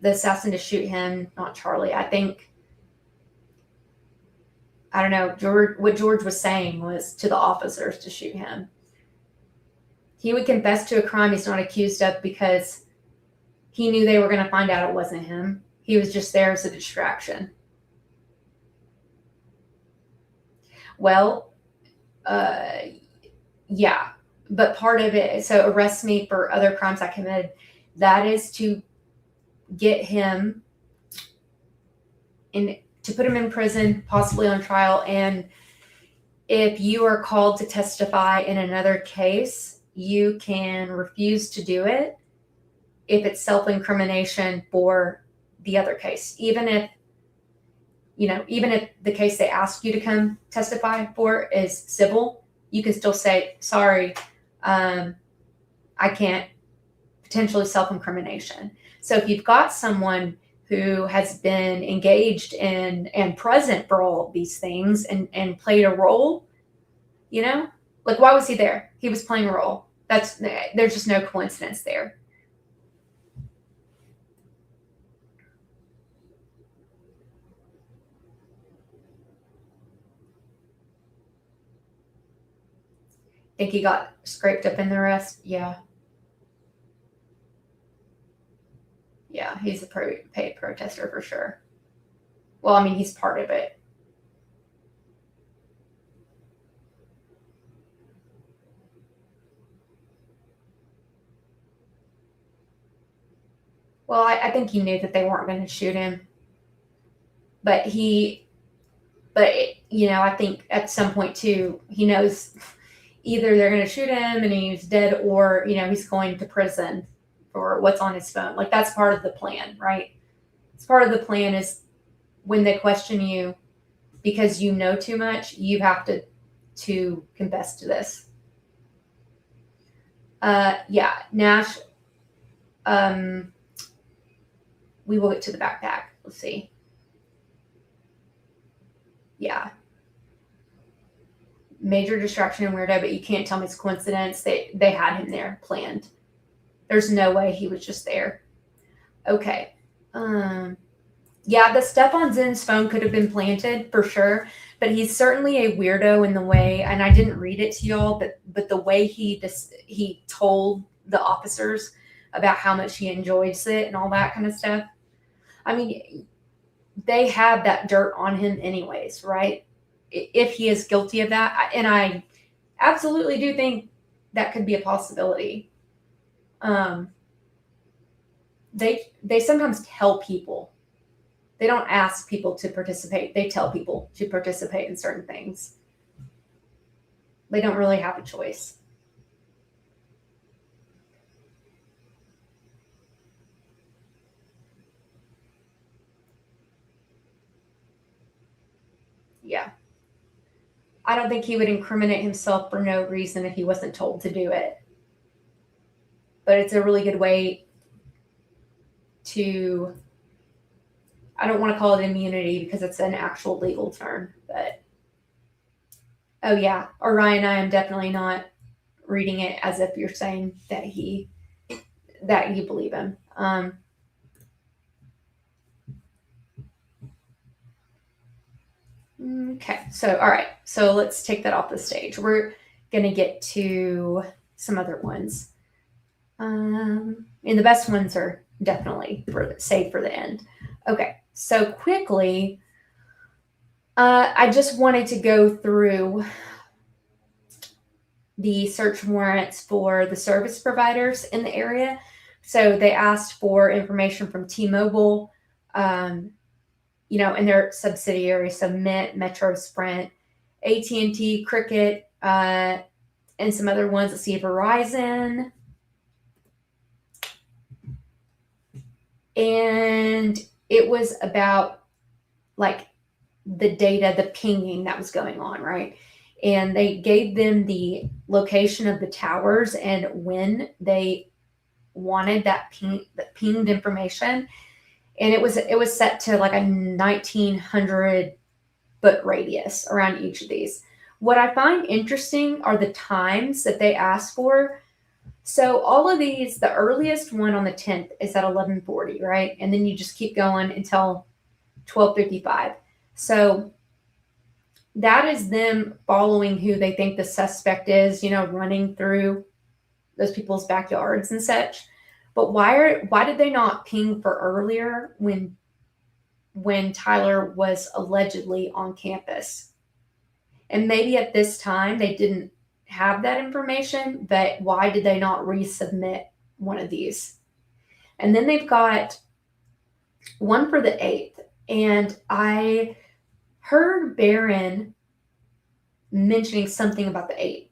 The assassin to shoot him, not Charlie. I think. I don't know. What George was saying was to the officers to shoot him. He would confess to a crime he's not accused of because he knew they were going to find out it wasn't him. He was just there as a distraction. Well, yeah, but part of it, so arrest me for other crimes I committed, that is to get him in, to put him in prison, possibly on trial. And if you are called to testify in another case, you can refuse to do it if it's self-incrimination for the other case. Even if the case they ask you to come testify for is civil, you can still say, sorry, I can't, potentially self-incrimination. So if you've got someone who has been engaged in and present for all of these things and played a role, like why was he there? He was playing a role. There's just no coincidence there. Think he got scraped up in the arrest? Yeah. Yeah, he's a paid protester for sure. Well, I mean, he's part of it. Well, I think he knew that they weren't going to shoot him. But I think at some point too, he knows either they're going to shoot him and he's dead or, he's going to prison for what's on his phone. Like that's part of the plan, right? It's part of the plan is when they question you because you know too much, you have to confess to this. Yeah, Nash, we will get to the backpack. Let's see. Yeah. Major distraction and weirdo, but you can't tell me it's coincidence. They had him there planned. There's no way he was just there. Okay. Yeah, the stuff on Zinn's phone could have been planted for sure, but he's certainly a weirdo in the way, and I didn't read it to y'all, but the way he told the officers about how much he enjoys it and all that kind of stuff. I mean, they have that dirt on him anyways, right? If he is guilty of that, and I absolutely do think that could be a possibility. They sometimes tell people. They don't ask people to participate. They tell people to participate in certain things. They don't really have a choice. Yeah. I don't think he would incriminate himself for no reason if he wasn't told to do it. But it's a really good way to, I don't want to call it immunity because it's an actual legal term, but oh yeah, Orion, I am definitely not reading it as if you're saying that you believe him. Okay, so all right, so let's take that off the stage. We're gonna get to some other ones. And the best ones are definitely saved for the end. Okay, so quickly, I just wanted to go through the search warrants for the service providers in the area So they asked for information from T-Mobile, you know, and their subsidiaries, so Mint, Metro, Sprint, AT&T, Cricket, and some other ones. Let's see, Verizon. And it was about like the data, the pinging that was going on, right? And they gave them the location of the towers and when they wanted that pinged information. And it was set to like a 1900 foot radius around each of these. What I find interesting are the times that they asked for. So all of these, the earliest one on the 10th is at 11:40, right? And then you just keep going until 12:55. So that is them following who they think the suspect is, you know, running through those people's backyards and such. But why did they not ping for earlier when Tyler was allegedly on campus? And maybe at this time they didn't have that information, but why did they not resubmit one of these? And then they've got one for the 8th. And I heard Barron mentioning something about the 8th.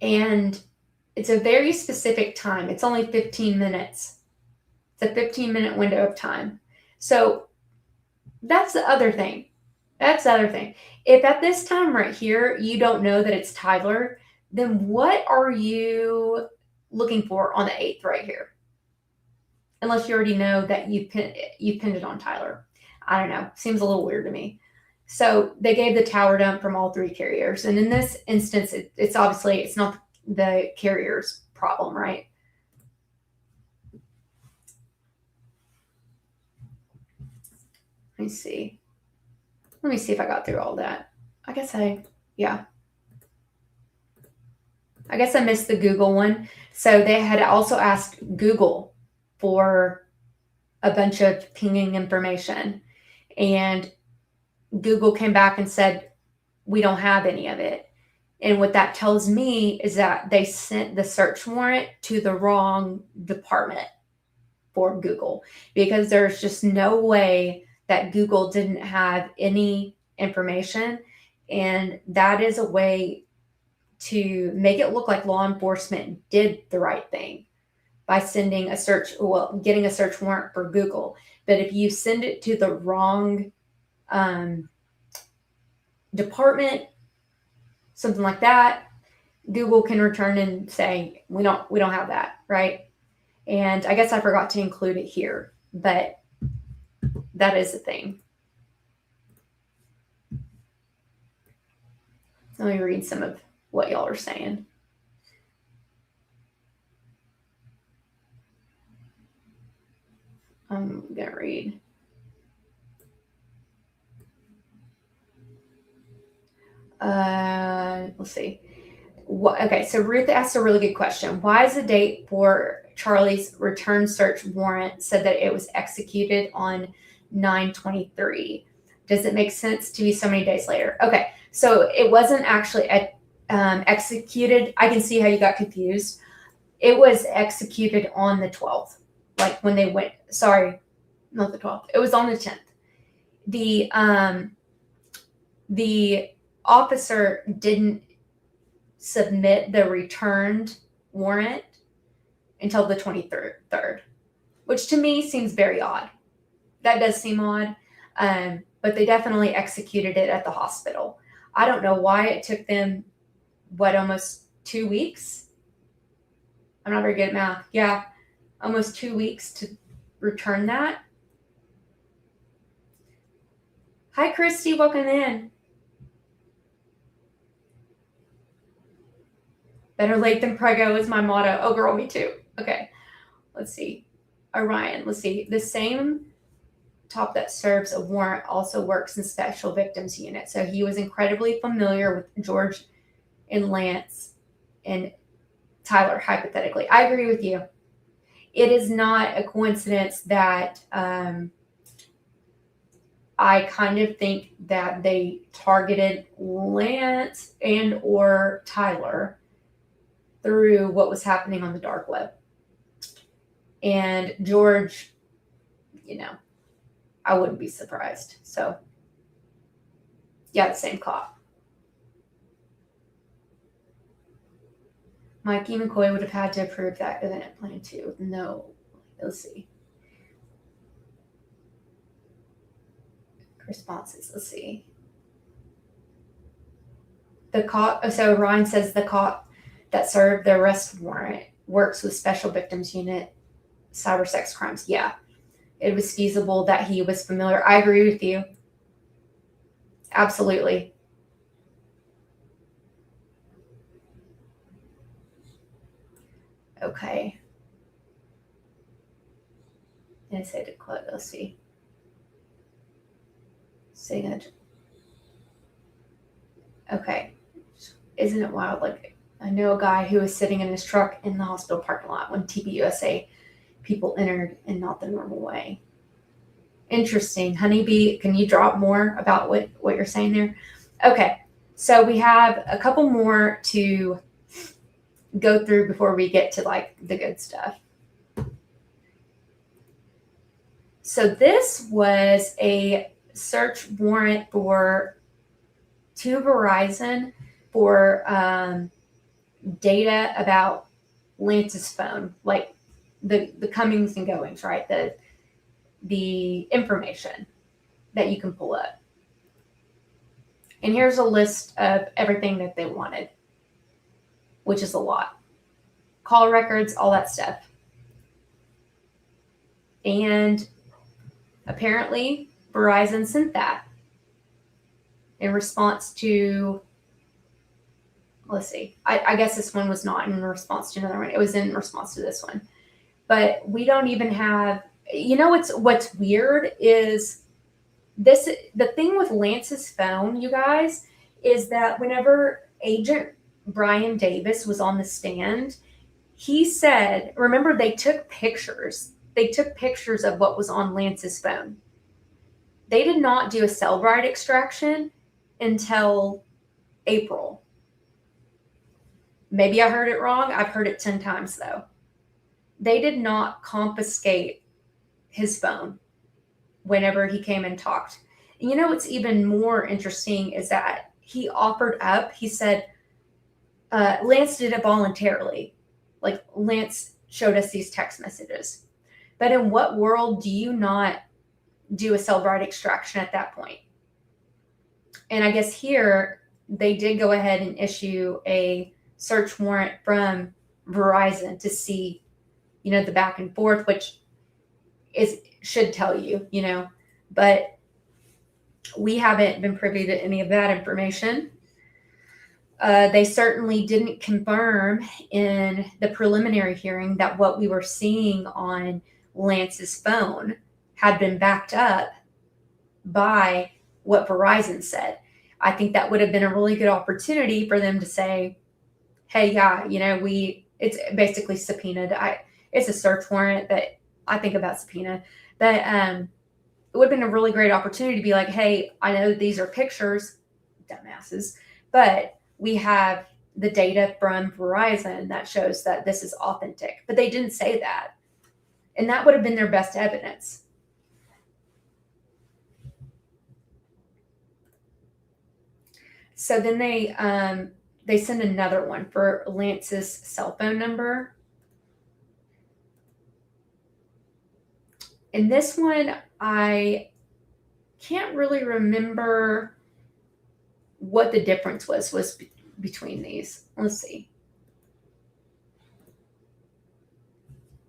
And it's a very specific time. It's only 15 minutes. It's a 15-minute window of time. So that's the other thing. That's the other thing. If at this time right here you don't know that it's Tyler, then what are you looking for on the 8th right here? Unless you already know that you pinned it on Tyler. I don't know. Seems a little weird to me. So they gave the tower dump from all three carriers. And in this instance, it's obviously, it's not the carrier's problem, right? Let me see. Let me see if I got through all that. I guess I missed the Google one. So they had also asked Google for a bunch of pinging information. And Google came back and said, we don't have any of it. And what that tells me is that they sent the search warrant to the wrong department for Google, because there's just no way that Google didn't have any information. And that is a way to make it look like law enforcement did the right thing by getting a search warrant for Google. But if you send it to the wrong department, something like that, Google can return and say, we don't have that, right? And I guess I forgot to include it here, but that is a thing. Let me read some of what y'all are saying. I'm going to read. Let's see. Okay, so Ruth asked a really good question. Why is the date for Charlie's return search warrant said that it was executed on 9/23? Does it make sense to be so many days later? Okay, so it wasn't actually executed. I can see how you got confused. It was executed on the 12th, like when they went. Sorry, not the 12th. It was on the 10th. The officer didn't submit the returned warrant until the 23rd, which to me seems very odd. That does seem odd, but they definitely executed it at the hospital. I don't know why it took them, almost 2 weeks? I'm not very good at math. Yeah, almost 2 weeks to return that. Hi, Christy, welcome in. Better late than prego is my motto. Oh, girl, me too. Okay, let's see. Orion, let's see. The same top that serves a warrant also works in special victims unit. So he was incredibly familiar with George and Lance and Tyler, hypothetically. I agree with you. It is not a coincidence that I kind of think that they targeted Lance and or Tyler through what was happening on the dark web. And George, I wouldn't be surprised. So, yeah, the same cop. Mikey McCoy would have had to approve that event plan too. No. Let's see. Responses. Let's see. The cop. So Ryan says the cop that served the arrest warrant works with Special Victims Unit cyber sex crimes. Yeah. It was feasible that he was familiar. I agree with you. Absolutely. Okay. And I say to close. Let's see. Signature. Okay. Isn't it wild? Like, I know a guy who was sitting in his truck in the hospital parking lot when TPUSA people entered in not the normal way. Interesting. Honeybee, can you drop more about what you're saying there? Okay. So we have a couple more to go through before we get to like the good stuff. So this was a search warrant to Verizon for data about Lance's phone, like the comings and goings, right? The information that you can pull up. And here's a list of everything that they wanted, which is a lot. Call records, all that stuff. And apparently Verizon sent that in response to, let's see, I guess this one was not in response to another one. It was in response to this one. But we don't even have, what's weird is the thing with Lance's phone, you guys, is that whenever Agent Brian Davis was on the stand, he said, remember, they took pictures. They took pictures of what was on Lance's phone. They did not do a cell brite extraction until April. Maybe I heard it wrong. I've heard it 10 times, though. They did not confiscate his phone whenever he came and talked. And what's even more interesting is that he offered up, he said, Lance did it voluntarily. Like, Lance showed us these text messages. But in what world do you not do a cell brite extraction at that point? And I guess here they did go ahead and issue a search warrant from Verizon to see, the back and forth, which should tell you, but we haven't been privy to any of that information. They certainly didn't confirm in the preliminary hearing that what we were seeing on Lance's phone had been backed up by what Verizon said. I think that would have been a really good opportunity for them to say, hey, yeah, it's basically subpoenaed. It's a search warrant, but I think about subpoena. But it would have been a really great opportunity to be like, hey, I know these are pictures, dumbasses, but we have the data from Verizon that shows that this is authentic. But they didn't say that. And that would have been their best evidence. So then they send another one for Lance's cell phone number. And this one, I can't really remember what the difference was between these. Let's see.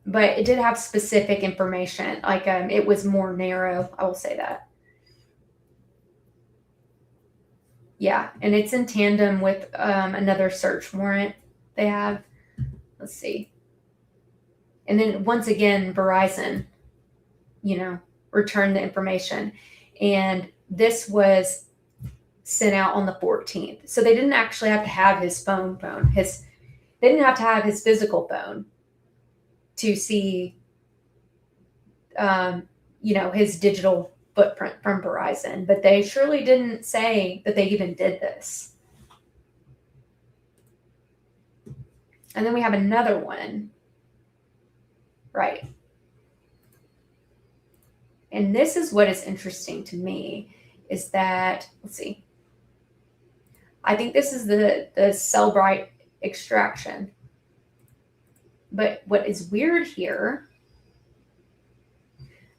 But it did have specific information. Like it was more narrow. I will say that. Yeah, and it's in tandem with another search warrant they have. Let's see. And then once again, Verizon, returned the information. And this was sent out on the 14th. So they didn't actually have to have his phone. They didn't have to have his physical phone to see, his digital footprint from Verizon. But they surely didn't say that they even did this. And then we have another one. Right. And this is what is interesting to me is that, let's see, I think this is the Cellbrite extraction. But what is weird here,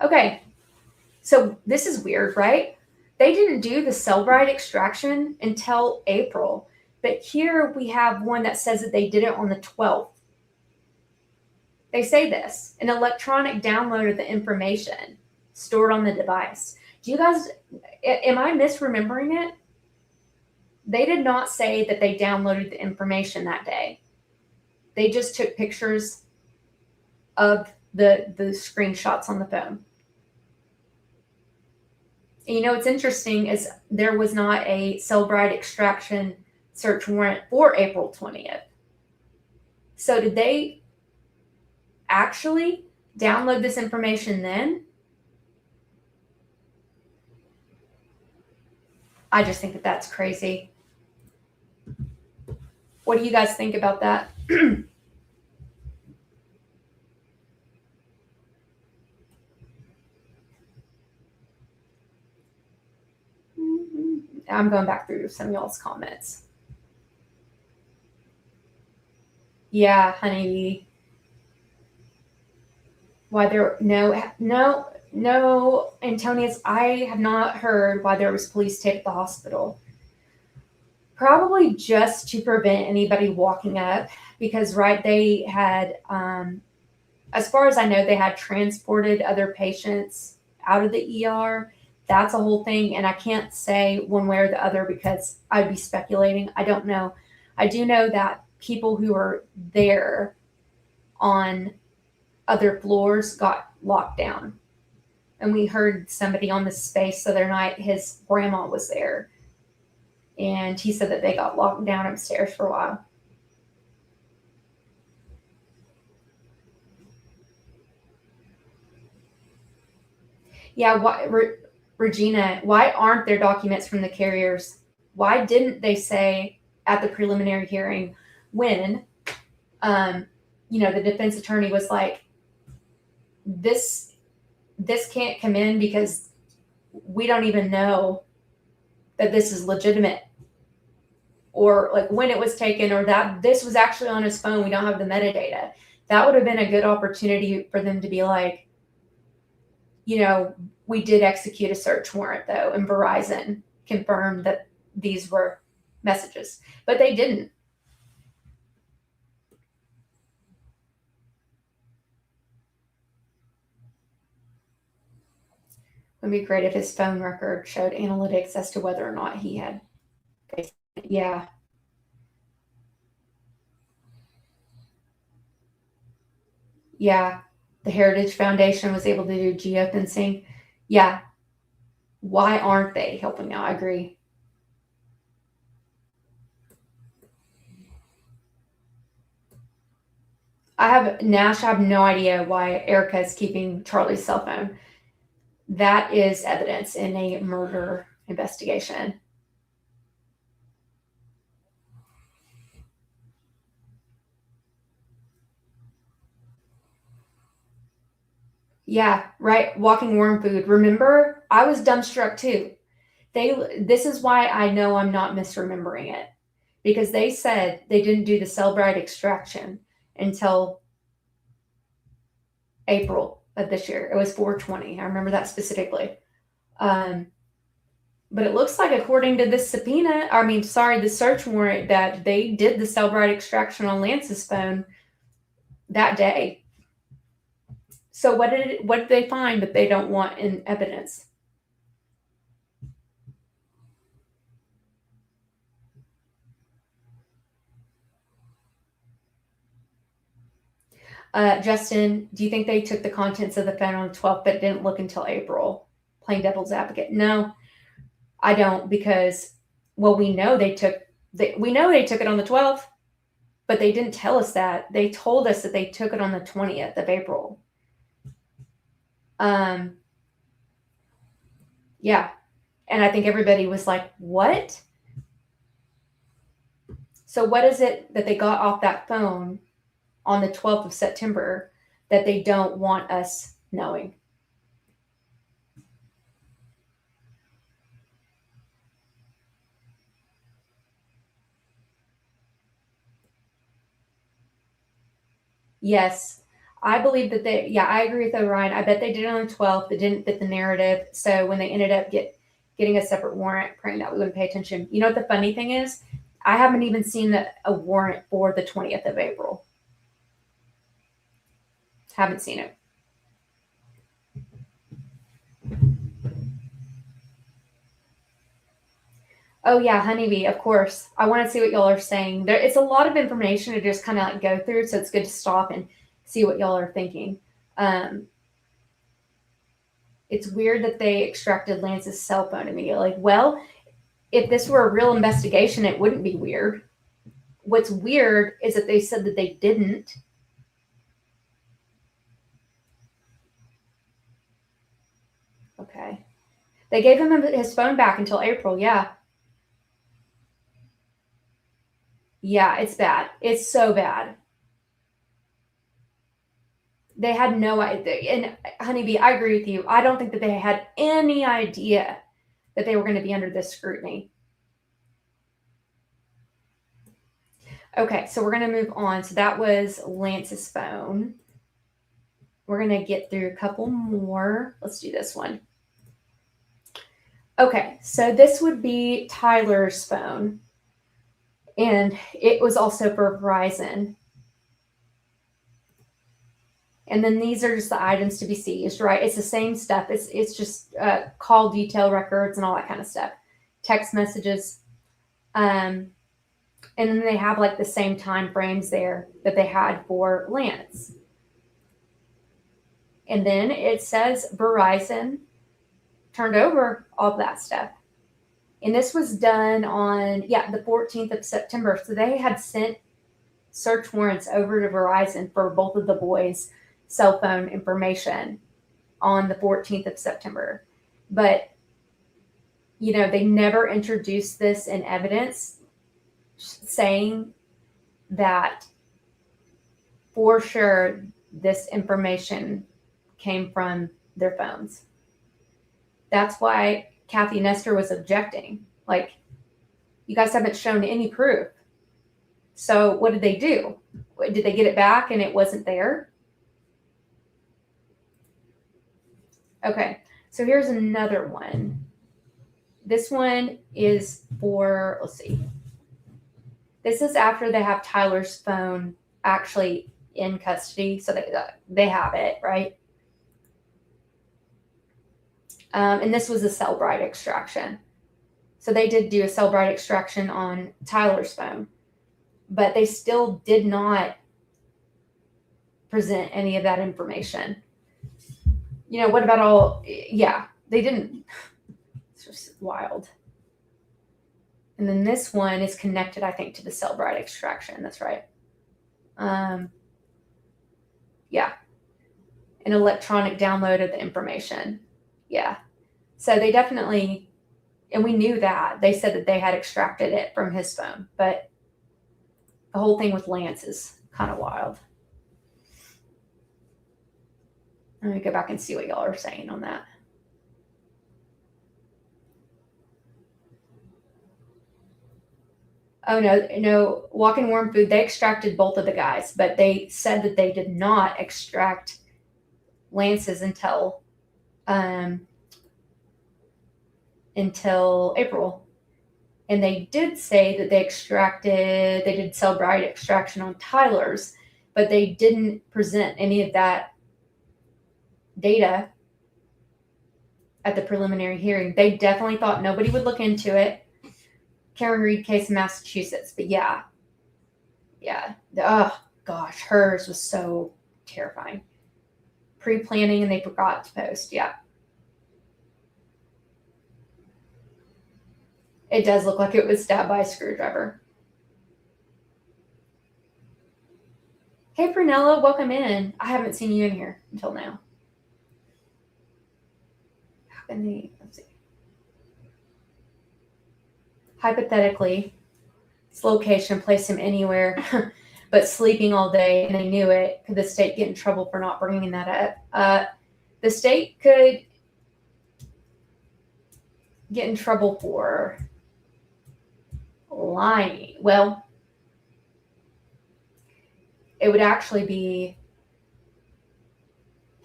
okay, so this is weird, right? They didn't do the Cellbrite extraction until April, but here we have one that says that they did it on the 12th. They say this, an electronic download of the information stored on the device. Do you guys, am I misremembering it? They did not say that they downloaded the information that day. They just took pictures of the screenshots on the phone. And you know what's interesting is there was not a Cellbrite extraction search warrant for April 20th. So did they actually download this information then? I just think that that's crazy. What do you guys think about that? I'm going back through some of y'all's comments. Yeah, honey. Why there no, Antonius, I have not heard why there was police tape at the hospital. Probably just to prevent anybody walking up because, right, they had, as far as I know, they had transported other patients out of the ER. That's a whole thing. And I can't say one way or the other because I'd be speculating. I don't know. I do know that people who were there on other floors got locked down. And we heard somebody on the space the other night, his grandma was there. And he said that they got locked down upstairs for a while. Yeah, Regina, why aren't there documents from the carriers? Why didn't they say at the preliminary hearing when, the defense attorney was like, this can't come in because we don't even know that this is legitimate, or like when it was taken, or that this was actually on his phone. We don't have the metadata. That would have been a good opportunity for them to be like, we did execute a search warrant though, and Verizon confirmed that these were messages, but they didn't. It would be great if his phone record showed analytics as to whether or not he had. Yeah. Yeah. The Heritage Foundation was able to do geofencing. Yeah. Why aren't they helping out? I agree. Nash, I have no idea why Erica is keeping Charlie's cell phone. That is evidence in a murder investigation. Yeah, right. Walking worm food. Remember, I was dumbstruck too. This is why I know I'm not misremembering it, because they said they didn't do the Cellbrite extraction until April of this year. It was 4/20. I remember that specifically. But it looks like, according to this the search warrant, that they did the Cellbrite extraction on Lance's phone that day. So what did they find that they don't want in evidence? Justin, do you think they took the contents of the phone on the 12th but didn't look until April? Playing devil's advocate. No, I don't, because, well, we know they took it on the 12th, but they didn't tell us that. They told us that they took it on the 20th of April. Yeah. And I think everybody was like, what? So what is it that they got off that phone on the 12th of September that they don't want us knowing? Yes. I believe that I agree with Orion. I bet they did it on the 12th. It didn't fit the narrative. So when they ended up getting a separate warrant, praying that we wouldn't pay attention. You know what the funny thing is? I haven't even seen a warrant for the 20th of April. Haven't seen it. Oh yeah, honeybee, of course. I want to see what y'all are saying. It's a lot of information to just kind of like go through, so it's good to stop and see what y'all are thinking. Um, it's weird that they extracted Lance's cell phone immediately. Well, if this were a real investigation, it wouldn't be weird. What's weird is that they said that they didn't. Okay. They gave him his phone back until April. Yeah. Yeah, it's bad. It's so bad. They had no idea. And Honeybee, I agree with you. I don't think that they had any idea that they were going to be under this scrutiny. Okay, so we're going to move on. So that was Lance's phone. We're going to get through a couple more. Let's do this one. Okay, so this would be Tyler's phone. And it was also for Verizon. And then these are just the items to be seized, right? It's the same stuff. It's just call detail records and all that kind of stuff. Text messages. And then they have like the same time frames there that they had for Lance. And then it says Verizon turned over all that stuff. And this was done on, the 14th of September. So they had sent search warrants over to Verizon for both of the boys' cell phone information on the 14th of September. But, they never introduced this in evidence, saying that for sure this information came from their phones. That's why Kathy Nestor was objecting. Like, you guys haven't shown any proof. So what did they do? Did they get it back and it wasn't there? Okay, so here's another one. This one is for, let's see. This is after they have Tyler's phone actually in custody. So they have it, right? And this was a Cellbrite extraction. So they did do a Cellbrite extraction on Tyler's phone, but they still did not present any of that information. What about all? Yeah, they didn't. It's just wild. And then this one is connected, I think, to the Cellbrite extraction. That's right. Yeah. An electronic download of the information. Yeah. So they definitely, and we knew that. They said that they had extracted it from his phone, but the whole thing with Lance is kind of wild. Let me go back and see what y'all are saying on that. Oh, no, walk-in warm food, they extracted both of the guys, but they said that they did not extract Lance's until April. And they did say that they did Cellbrite extraction on Tyler's, but they didn't present any of that data at the preliminary hearing. They definitely thought nobody would look into it. Karen Reed case in Massachusetts, but yeah. Oh gosh, hers was so terrifying. Pre-planning and they forgot to post. Yeah. It does look like it was stabbed by a screwdriver. Hey, Prunella, welcome in. I haven't seen you in here until now. Let's see. Hypothetically, this location placed him anywhere, but sleeping all day, and they knew it. Could the state get in trouble for not bringing that up? The state could get in trouble for lying. Well, it would actually be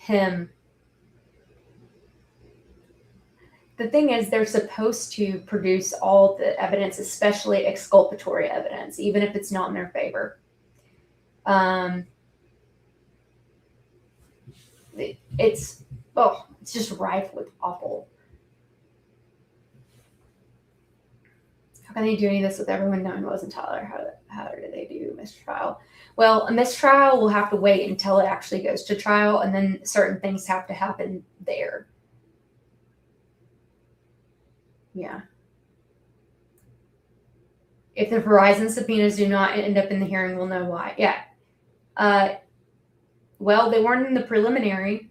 him. The thing is, they're supposed to produce all the evidence, especially exculpatory evidence, even if it's not in their favor. It's just rife with awful. How can they do any of this with everyone knowing it wasn't Tyler? How do they do mistrial? Well, a mistrial will have to wait until it actually goes to trial, and then certain things have to happen there. Yeah. If the Verizon subpoenas do not end up in the hearing, we'll know why. Yeah. Well, they weren't in the preliminary.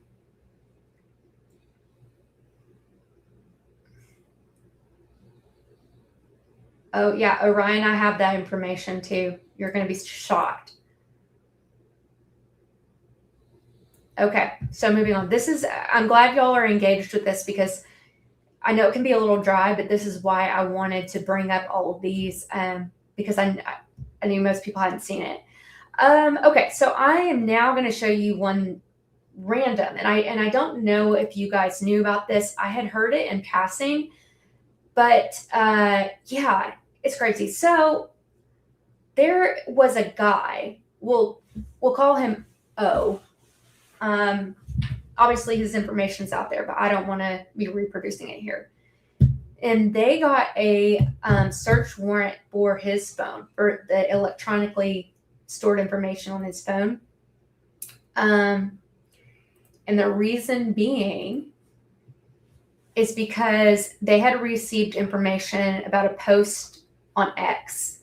Oh, yeah, Orion, I have that information too. You're going to be shocked. Okay, so moving on. I'm glad y'all are engaged with this because I know it can be a little dry, but this is why I wanted to bring up all of these because I knew most people hadn't seen it. Okay, so I am now going to show you one random, and I don't know if you guys knew about this. I had heard it in passing, but yeah, it's crazy. So there was a guy. We'll call him O. Obviously his information's out there, but I don't want to be reproducing it here. And they got a search warrant for his phone, for the electronically stored information on his phone. And the reason being is because they had received information about a post on X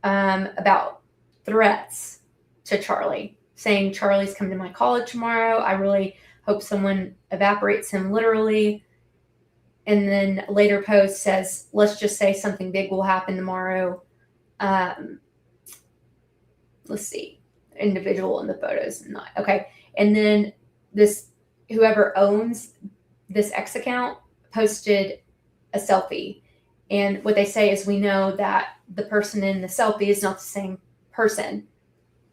about threats to Charlie, saying Charlie's coming to my college tomorrow. I really hope someone evaporates him literally. And then later post says, let's just say something big will happen tomorrow. Let's see, individual in the photos, not okay. And then this, whoever owns this X account posted a selfie. And what they say is, we know that the person in the selfie is not the same person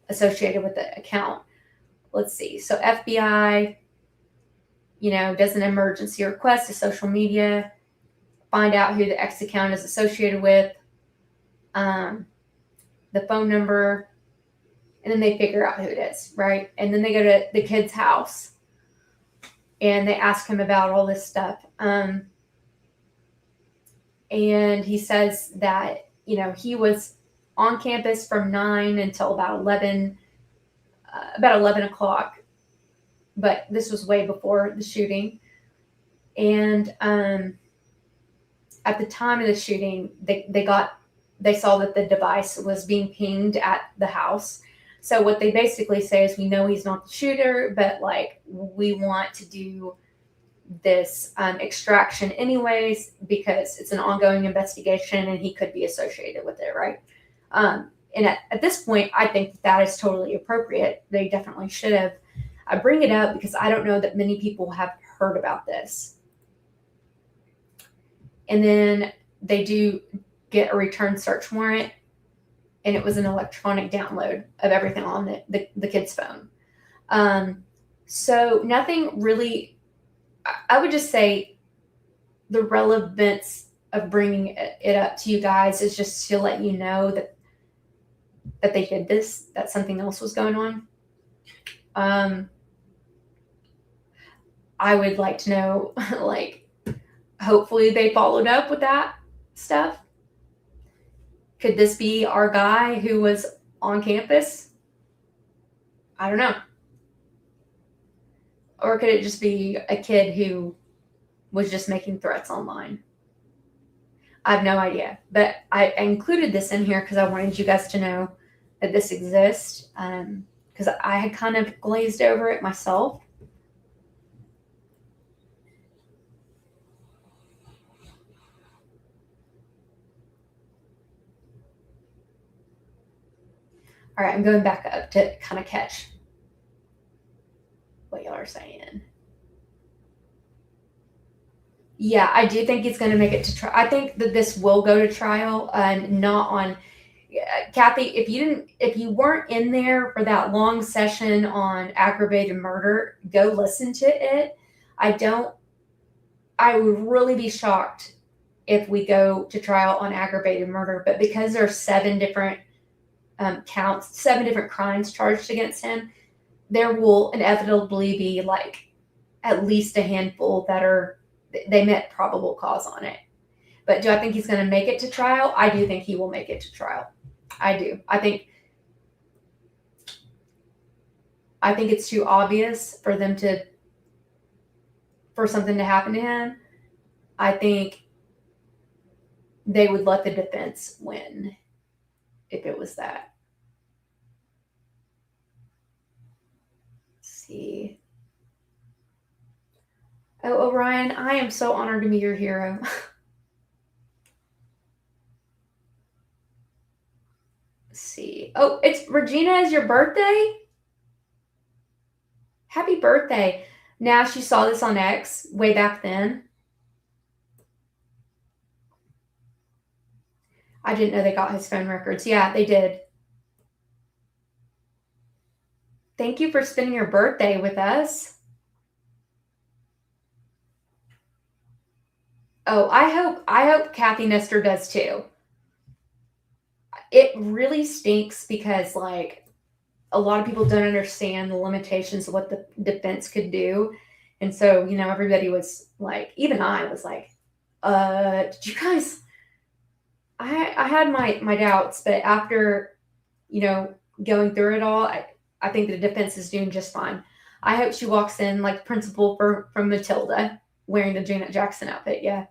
associated with the account. Let's see. So FBI, does an emergency request to social media, find out who the X account is associated with, the phone number, and then they figure out who it is, right? And then they go to the kid's house and they ask him about all this stuff. And he says that, he was on campus from 9 until about 11 o'clock. But this was way before the shooting. And at the time of the shooting, they saw that the device was being pinged at the house. So what they basically say is, we know he's not the shooter, but we want to do this extraction anyways, because it's an ongoing investigation and he could be associated with it, right? And at this point, I think that is totally appropriate. They definitely should have. I bring it up because I don't know that many people have heard about this. And then they do get a return search warrant, and it was an electronic download of everything on the kid's phone. So nothing really, I would just say the relevance of bringing it up to you guys is just to let you know that they did this, that something else was going on. I would like to know, hopefully they followed up with that stuff. Could this be our guy who was on campus? I don't know. Or could it just be a kid who was just making threats online? I have no idea. But I included this in here because I wanted you guys to know that this exists. Because I had kind of glazed over it myself. All right, I'm going back up to kind of catch what y'all are saying. Yeah, I do think it's going to make it to trial. I think that this will go to trial, not on. Kathy, if you weren't in there for that long session on aggravated murder, go listen to it. I would really be shocked if we go to trial on aggravated murder, but because there's 7 different counts, 7 different crimes charged against him, there will inevitably be like at least a handful that they met probable cause on it. But do I think he's going to make it to trial? I do think he will make it to trial. I do. I think it's too obvious for something to happen to him. I think they would let the defense win if it was that. Let's see. Oh, Orion, I am so honored to be your hero. Let's see. Oh, it's Regina, is your birthday? Happy birthday. Now she saw this on X way back then. I didn't know they got his phone records. Yeah, they did. Thank you for spending your birthday with us. Oh, I hope Kathy Nestor does too. It really stinks because like a lot of people don't understand the limitations of what the defense could do. And so, everybody was like, even I was like, did you guys, I had my doubts, but after, going through it all, I think the defense is doing just fine. I hope she walks in like principal from Matilda wearing the Janet Jackson outfit. Yeah.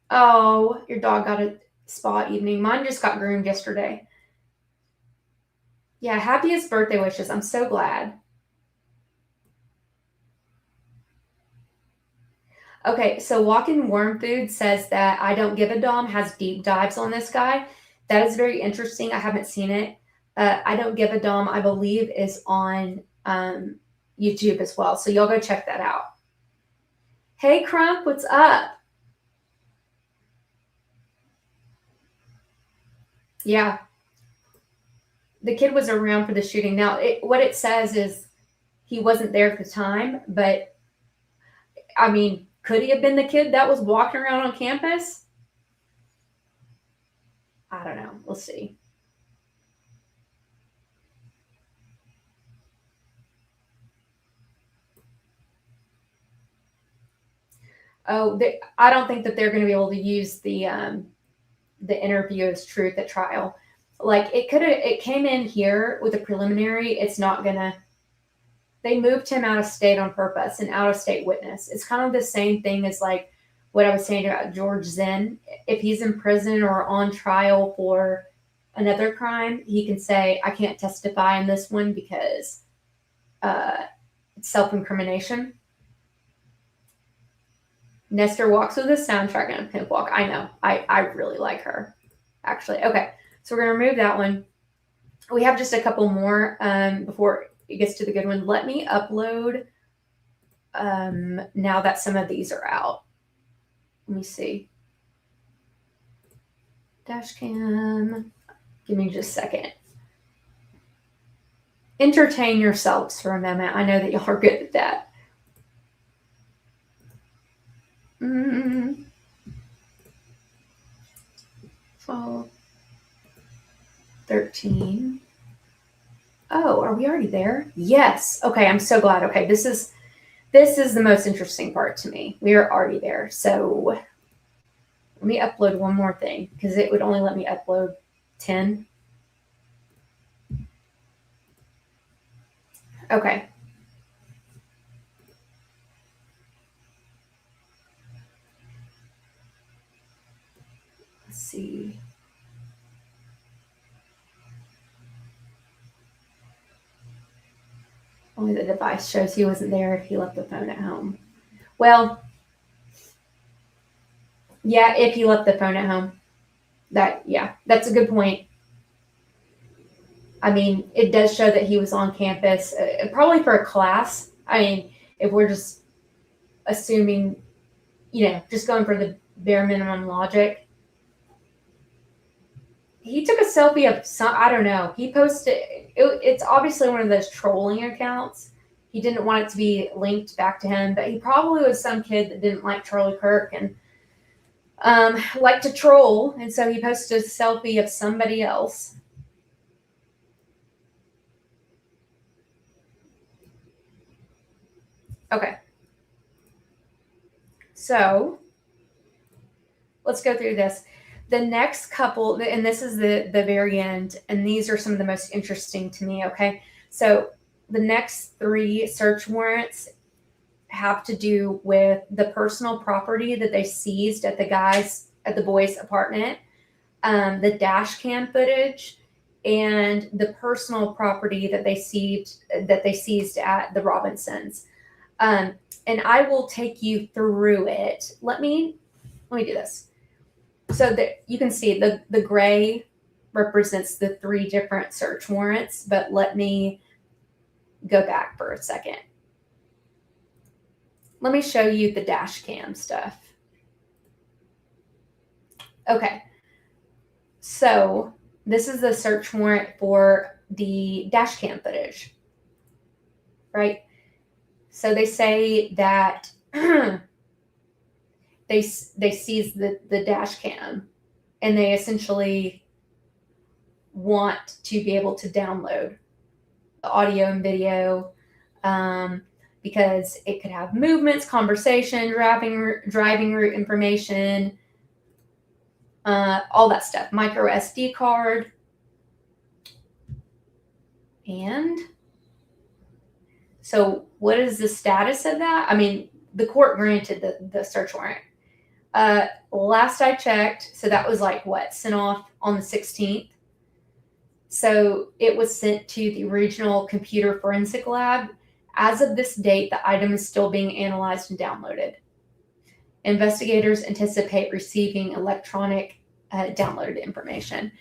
Oh, your dog got a spa evening. Mine just got groomed yesterday. Yeah, happiest birthday wishes. I'm so glad. Okay, so Walking Worm Food says that I Don't Give a Dom has deep dives on this guy. That is very interesting. I haven't seen it. I Don't Give a Dom, I believe, is on YouTube as well. So y'all go check that out. Hey, Crump, what's up? Yeah. The kid was around for the shooting. Now, what it says is he wasn't there at the time, but I mean, could he have been the kid that was walking around on campus? I don't know. We'll see. Oh, I don't think that they're going to be able to use the interview as truth at trial. Like it came in here with a preliminary. It's not gonna. They moved him out of state on purpose, an out of state witness. It's kind of the same thing as like what I was saying about George Zinn. If he's in prison or on trial for another crime, he can say, I can't testify in this one because it's self-incrimination. Nestor walks with a soundtrack and a pimp walk. I know. I really like her, actually. Okay, so we're going to remove that one. We have just a couple more before it gets to the good one. Let me upload now that some of these are out. Let me see. Dash cam. Give me just a second. Entertain yourselves for a moment. I know that y'all are good at that. 12, 13. Oh, are we already there? Yes. Okay, I'm so glad. Okay, this is the most interesting part to me. We are already there. So let me upload one more thing because it would only let me upload 10. Okay. Let's see. Only the device shows he wasn't there if he left the phone at home. Well, yeah, if he left the phone at home. That's a good point. I mean, it does show that he was on campus, probably for a class. I mean, if we're just assuming, just going for the bare minimum logic. he took a selfie of some, I don't know. He posted it's obviously one of those trolling accounts. He didn't want it to be linked back to him, but he probably was some kid that didn't like Charlie Kirk and liked to troll, and so he posted a selfie of somebody else. Okay. So let's go through this. The next couple, and this is the very end, and these are some of the most interesting to me, okay? So the next 3 search warrants have to do with the personal property that they seized at the boys' apartment, the dash cam footage, and the personal property that they seized at the Robinsons. And I will take you through it. Let me do this. So that you can see the gray represents the 3 different search warrants, but let me go back for a second. Let me show you the dash cam stuff. Okay. So this is the search warrant for the dash cam footage, right? So they say that they seized the dash cam, and they essentially want to be able to download the audio and video because it could have movements, conversation, driving route information, all that stuff, micro SD card. And so what is the status of that? I mean, the court granted the search warrant. Last I checked, so that was like what, sent off on the 16th. So it was sent to the Regional Computer Forensic Lab. As of this date, the item is still being analyzed and downloaded. Investigators anticipate receiving electronic downloaded information.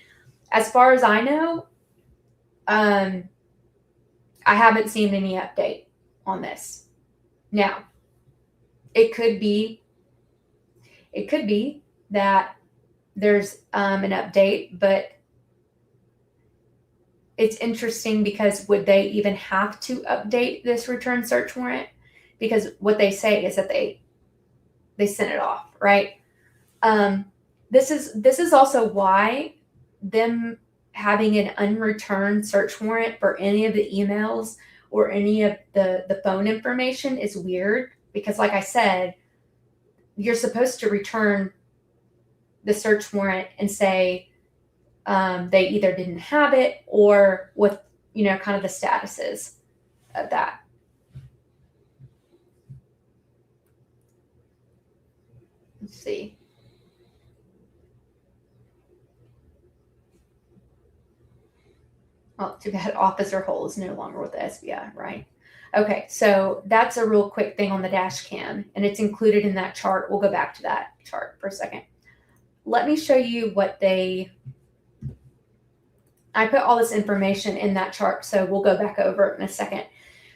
As far as I know, I haven't seen any update on this. Now, it could be that there's an update, but it's interesting because would they even have to update this return search warrant? Because what they say is that they sent it off, right? This is also why them having an unreturned search warrant for any of the emails or any of the phone information is weird, because like I said, you're supposed to return the search warrant and say they either didn't have it or what, kind of the statuses of that. Let's see. Oh, too bad Officer Hull is no longer with the SBI, right? Okay, so that's a real quick thing on the dash cam, and it's included in that chart. We'll go back to that chart for a second. Let me show you I put all this information in that chart, so we'll go back over it in a second.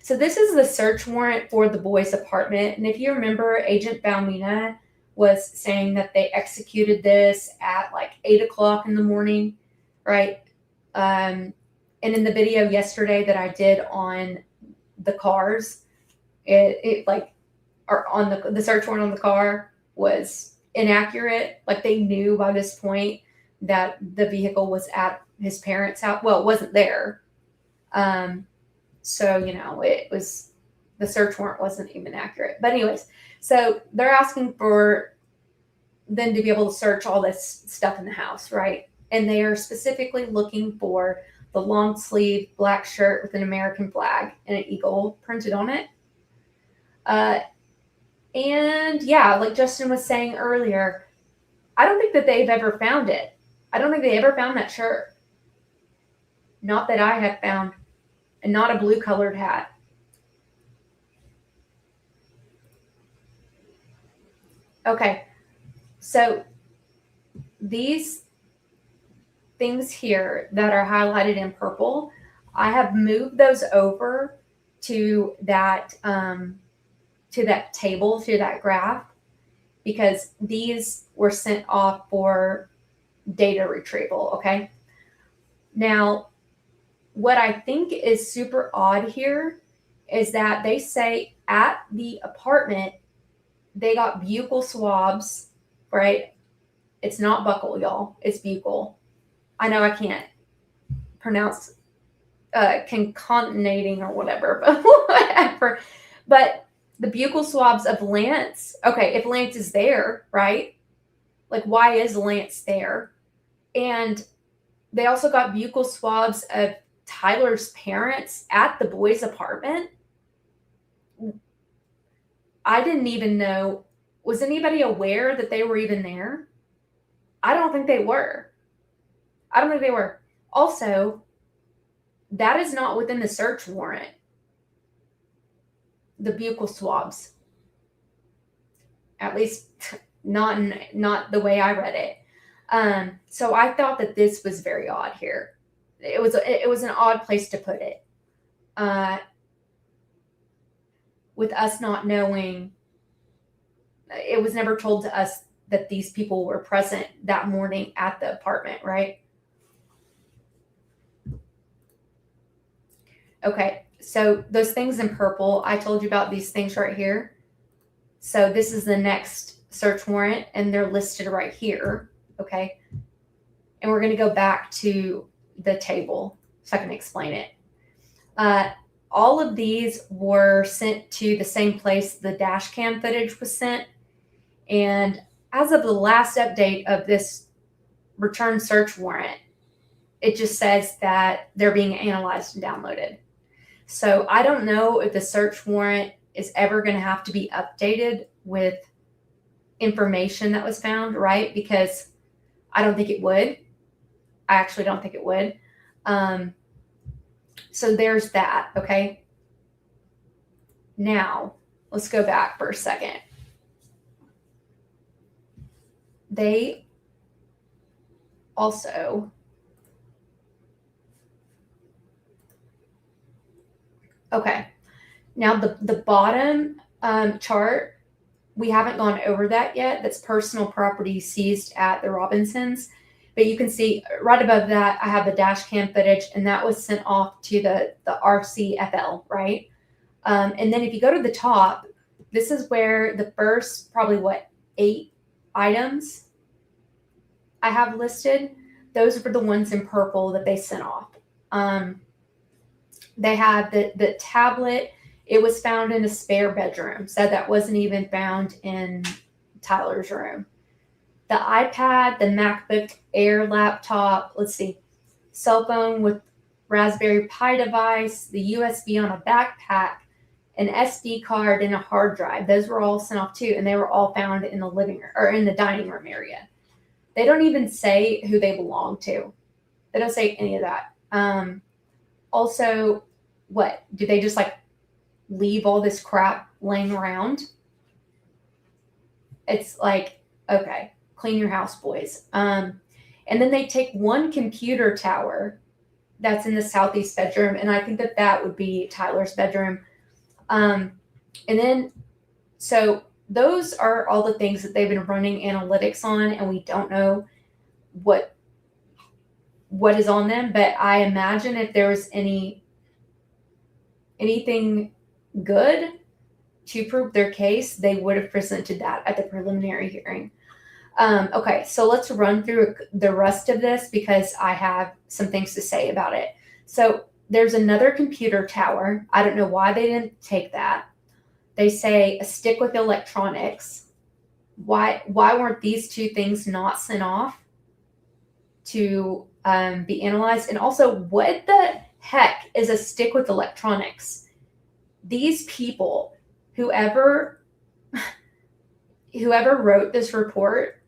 So this is the search warrant for the boys' apartment, and if you remember, Agent Balmina was saying that they executed this at like 8 o'clock in the morning, right? And in the video yesterday that I did on the cars, or on the search warrant on the car was inaccurate. Like, they knew by this point that the vehicle was at his parents' house. Well, it wasn't there. So, it was, the search warrant wasn't even accurate. But anyways, so they're asking for them to be able to search all this stuff in the house, right? And they are specifically looking for the long sleeve black shirt with an American flag and an eagle printed on it. And yeah, like Justin was saying earlier, I don't think that they've ever found it. I don't think they ever found that shirt. Not that I have found, and not a blue colored hat. Okay, so these things here that are highlighted in purple, I have moved those over to that table, to that graph, because these were sent off for data retrieval, okay? Now, what I think is super odd here is that they say at the apartment they got buccal swabs, right? It's not buccal, y'all. It's buccal. I know I can't pronounce concatenating or whatever, but whatever. But the buccal swabs of Lance, okay, if Lance is there, right? Like, why is Lance there? And they also got buccal swabs of Tyler's parents at the boys' apartment. I didn't even know. Was anybody aware that they were even there? I don't think they were. I don't think they were. Also, that is not within the search warrant. The buccal swabs. At least not the way I read it. So I thought that this was very odd here. It was an odd place to put it. With us not knowing, it was never told to us that these people were present that morning at the apartment, right? Okay, so those things in purple, I told you about these things right here. So this is the next search warrant, and they're listed right here, okay? And we're going to go back to the table so I can explain it. All of these were sent to the same place the dash cam footage was sent. And as of the last update of this return search warrant, it just says that they're being analyzed and downloaded. So I don't know if the search warrant is ever going to have to be updated with information that was found, right? Because I don't think it would. I actually don't think it would. So there's that, okay? Now, let's go back for a second. They also okay. Now the bottom chart, we haven't gone over that yet. That's personal property seized at the Robinsons. But you can see right above that, I have the dash cam footage, and that was sent off to the RCFL, right? And then if you go to the top, this is where the first probably 8 items I have listed. Those were the ones in purple that they sent off. They had the tablet. It was found in a spare bedroom, so that wasn't even found in Tyler's room. The iPad, the MacBook Air laptop, let's see, cell phone with Raspberry Pi device, the USB on a backpack, an SD card, and a hard drive. Those were all sent off too, and they were all found in the living room or in the dining room area. They don't even say who they belong to. They don't say any of that. Also, what? Do they just like leave all this crap laying around? It's like, okay, clean your house, boys. And then they take one computer tower that's in the southeast bedroom, and I think that would be Tyler's bedroom. And then, so those are all the things that they've been running analytics on, and we don't know what is on them. But I imagine if there was anything good to prove their case, they would have presented that at the preliminary hearing. Okay, so let's run through the rest of this because I have some things to say about it. So there's another computer tower. I don't know why they didn't take that. They say a stick with electronics. Why weren't these two things not sent off to be analyzed? And also, what the heck is a stick with electronics? These people, whoever wrote this report,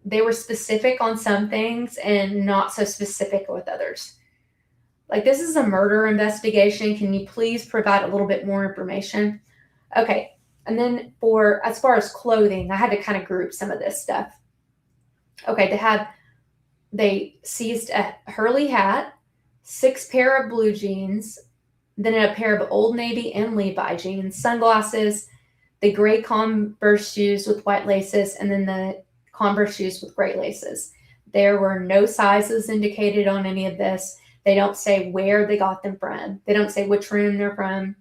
they were specific on some things and not so specific with others. Like, this is a murder investigation. Can you please provide a little bit more information? Okay, and then as far as clothing, I had to kind of group some of this stuff. Okay, they seized a Hurley hat, 6 pair of blue jeans, then a pair of Old Navy and Levi jeans, sunglasses, the gray Converse shoes with white laces, and then the Converse shoes with gray laces. There were no sizes indicated on any of this. They don't say where they got them from. They don't say which room they're from.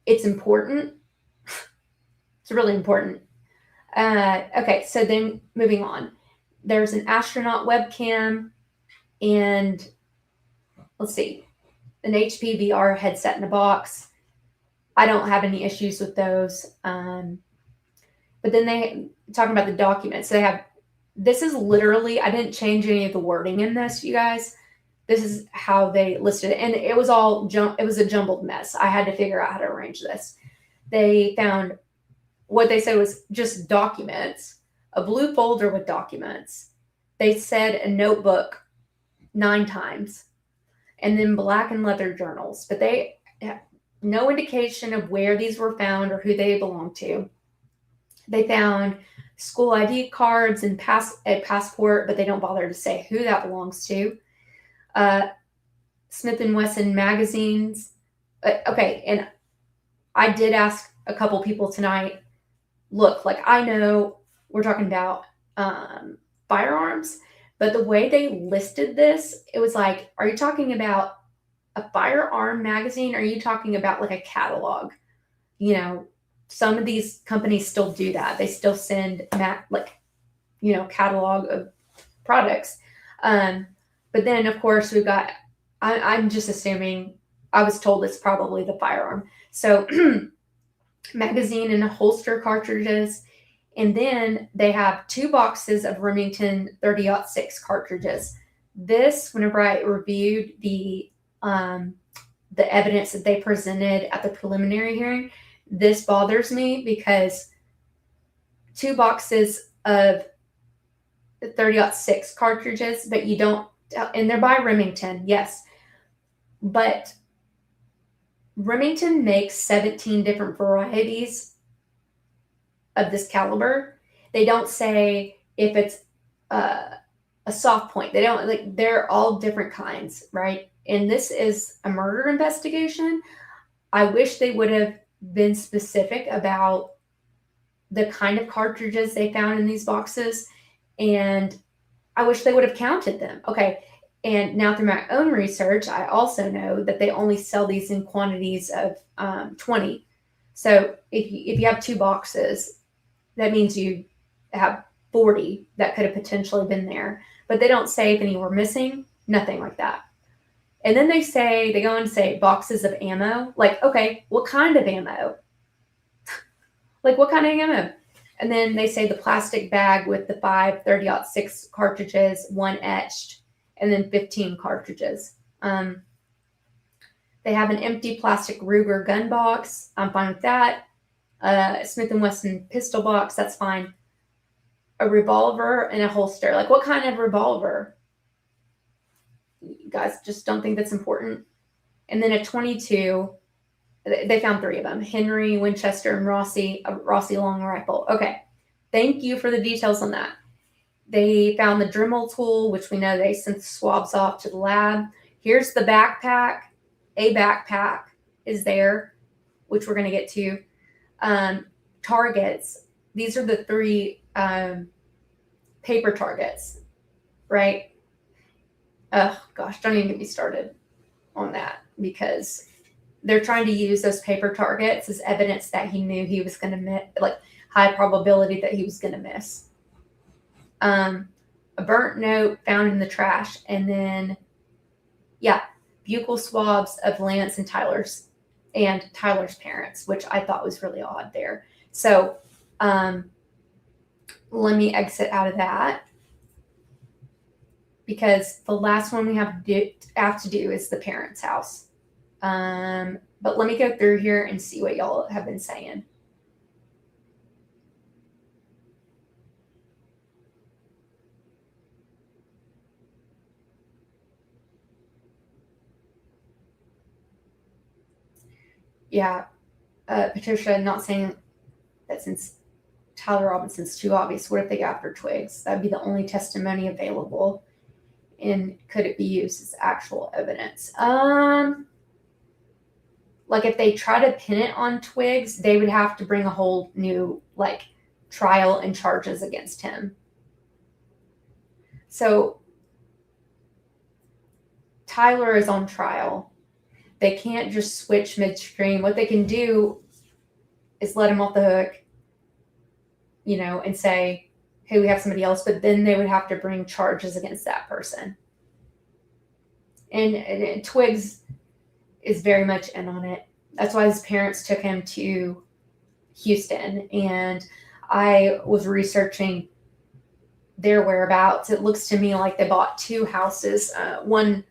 It's important. It's really important. Okay, so then moving on. There's an astronaut webcam and let's see, an HP VR headset in a box. I don't have any issues with those. But then they talking about the documents. They have, this is literally, I didn't change any of the wording in this, you guys. This is how they listed it. And it was all, it was a jumbled mess. I had to figure out how to arrange this. They found what they said was just documents, a blue folder with documents. They said a notebook 9 times, and then black and leather journals. But they have no indication of where these were found or who they belonged to. They found school ID cards and a passport, but they don't bother to say who that belongs to. Smith & Wesson magazines. Okay, and I did ask a couple people tonight, look, like I know we're talking about firearms, but the way they listed this, it was like, are you talking about a firearm magazine? Or are you talking about like a catalog? You know, some of these companies still do that. They still send catalog of products. But then of course we've got, I'm just assuming, I was told it's probably the firearm. So magazine and holster cartridges. And then they have 2 boxes of Remington 30-06 cartridges. This, whenever I reviewed the evidence that they presented at the preliminary hearing, this bothers me because 2 boxes of 30-06 cartridges, but you don't, and they're by Remington, yes, but Remington makes 17 different varieties of this caliber. They don't say if it's a soft point. They don't, like, they're all different kinds, right? And this is a murder investigation. I wish they would have been specific about the kind of cartridges they found in these boxes, and I wish they would have counted them. Okay, and now through my own research, I also know that they only sell these in quantities of 20. So if you have 2 boxes, that means you have 40 that could have potentially been there. But they don't say if any were missing, nothing like that. And then they go on to say boxes of ammo. Like, okay, what kind of ammo? Like, what kind of ammo? And then they say the plastic bag with the 5 30-06 cartridges, 1 etched, and then 15 cartridges. They have an empty plastic Ruger gun box. I'm fine with that. Smith & Wesson pistol box, that's fine. A revolver and a holster. Like, what kind of revolver? You guys just don't think that's important? And then a 22. They found 3 of them: Henry, Winchester, and Rossi, a Rossi long rifle. Okay, thank you for the details on that. They found the Dremel tool, which we know they sent the swabs off to the lab. Here's the backpack. A backpack is there, which we're going to get to. Targets. These are the 3 paper targets, right? Oh gosh, don't even get me started on that, because they're trying to use those paper targets as evidence that he knew he was going to miss, like high probability that he was going to miss. A burnt note found in the trash, and then, yeah, buccal swabs of Lance and Tyler's parents, which I thought was really odd there. So let me exit out of that, because the last one we have to do is the parents' house. But let me go through here and see what y'all have been saying. Yeah, Patricia, not saying that since Tyler Robinson's too obvious, what if they go after Twigs? That'd be the only testimony available. And could it be used as actual evidence? Like, if they try to pin it on Twigs, they would have to bring a whole new, like, trial and charges against him. So Tyler is on trial. They can't just switch midstream. What they can do is let him off the hook, and say, hey, we have somebody else, but then they would have to bring charges against that person. And Twiggs is very much in on it. That's why his parents took him to Houston. And I was researching their whereabouts. It looks to me like they bought 2 houses, one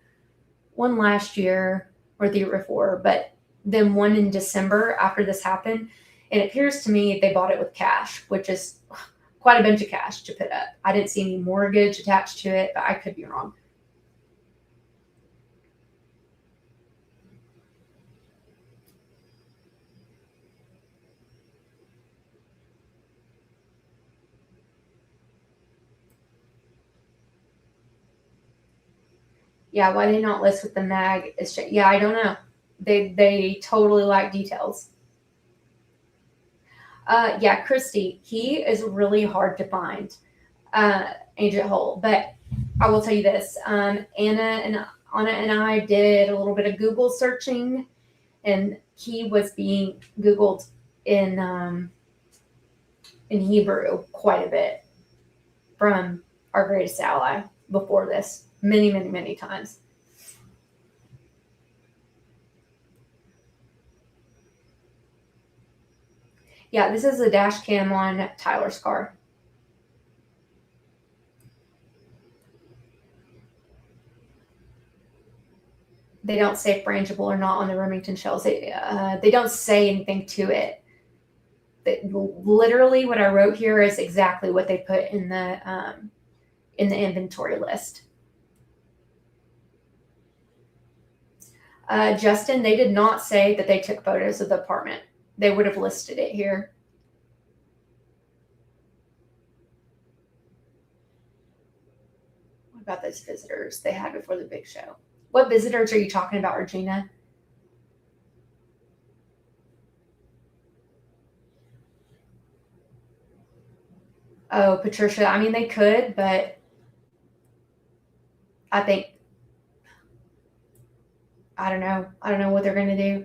last year or the year before, but then one in December after this happened. And it appears to me they bought it with cash, which is quite a bunch of cash to put up. I didn't see any mortgage attached to it, but I could be wrong. Yeah, why they not list with the mag is yeah, I don't know. They totally lack details. Yeah, Christy, he is really hard to find, Agent Hole. But I will tell you this: Anna and I did a little bit of Google searching, and he was being Googled in Hebrew quite a bit from our greatest ally before this, many, many, many times. Yeah, this is a dash cam on Tyler's car. They don't say frangible or not on the Remington shells. They don't say anything to it. Literally, what I wrote here is exactly what they put in the inventory list. Justin, they did not say that they took photos of the apartment. They would have listed it here. What about those visitors they had before the big show? What visitors are you talking about, Regina? Oh, Patricia. I mean, they could, but I think I don't know. I don't know what they're going to do.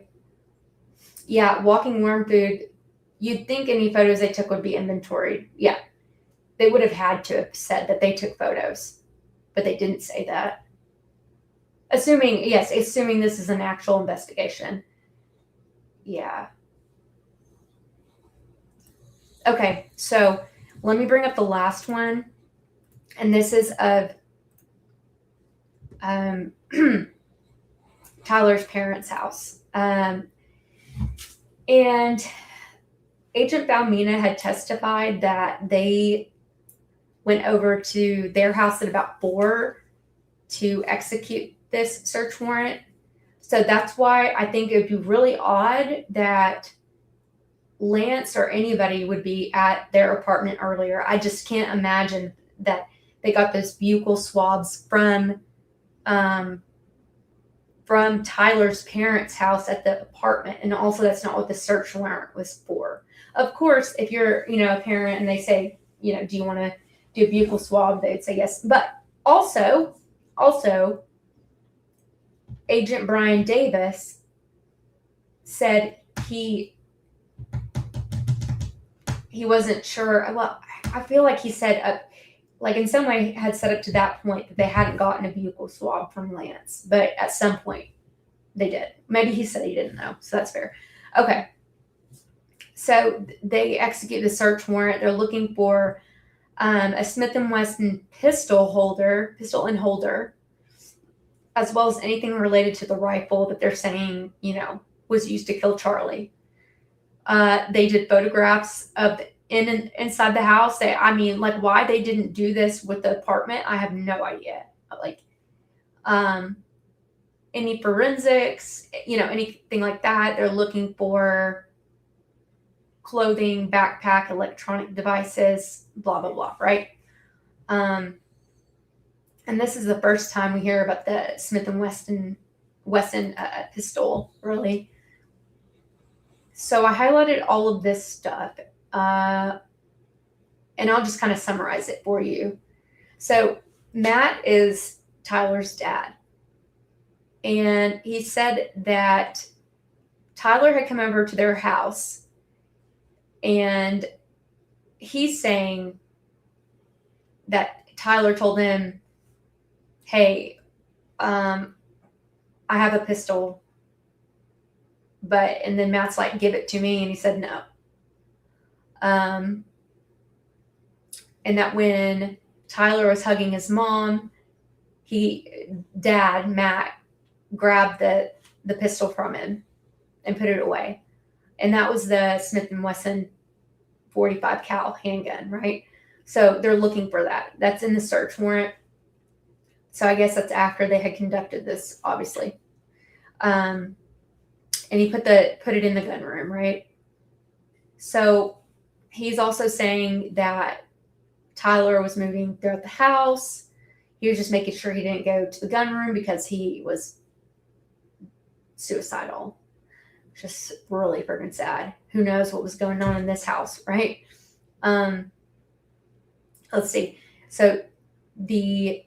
Yeah, walking worm food. You'd think any photos they took would be inventoried. Yeah, they would have had to have said that they took photos, but they didn't say that. Assuming this is an actual investigation. Yeah. Okay, so let me bring up the last one, and this is of Tyler's parents' house. And Agent Valmina had testified that they went over to their house at about 4 to execute this search warrant. So that's why I think it would be really odd that Lance or anybody would be at their apartment earlier. I just can't imagine that they got those buccal swabs from Tyler's parents' house at the apartment. And also, that's not what the search warrant was for. Of course, if you're, a parent and they say, do you want to do a buccal swab? They'd say yes. But also, Agent Brian Davis said he wasn't sure. Well, I feel like he said like in some way had said up to that point that they hadn't gotten a buccal swab from Lance, but at some point they did. Maybe he said he didn't know, so that's fair. Okay, so they execute the search warrant. They're looking for a Smith & Wesson pistol and holder, as well as anything related to the rifle that they're saying, was used to kill Charlie. They did photographs of inside the house. Why they didn't do this with the apartment, I have no idea. Any forensics, anything like that. They're looking for clothing, backpack, electronic devices, blah, blah, blah, right? And this is the first time we hear about the Smith & Wesson pistol, really. So I highlighted all of this stuff, and I'll just kind of summarize it for you. So Matt is Tyler's dad. And he said that Tyler had come over to their house, and he's saying that Tyler told him, hey, I have a pistol, and then Matt's like, give it to me, and he said no. And that when Tyler was hugging his mom, Matt, grabbed the pistol from him and put it away. And that was the Smith & Wesson 45 cal handgun, right? So they're looking for that. That's in the search warrant. So I guess that's after they had conducted this, obviously. And he put it in the gun room, right? So he's also saying that Tyler was moving throughout the house. He was just making sure he didn't go to the gun room because he was suicidal. Just really freaking sad. Who knows what was going on in this house, right? Let's see. So the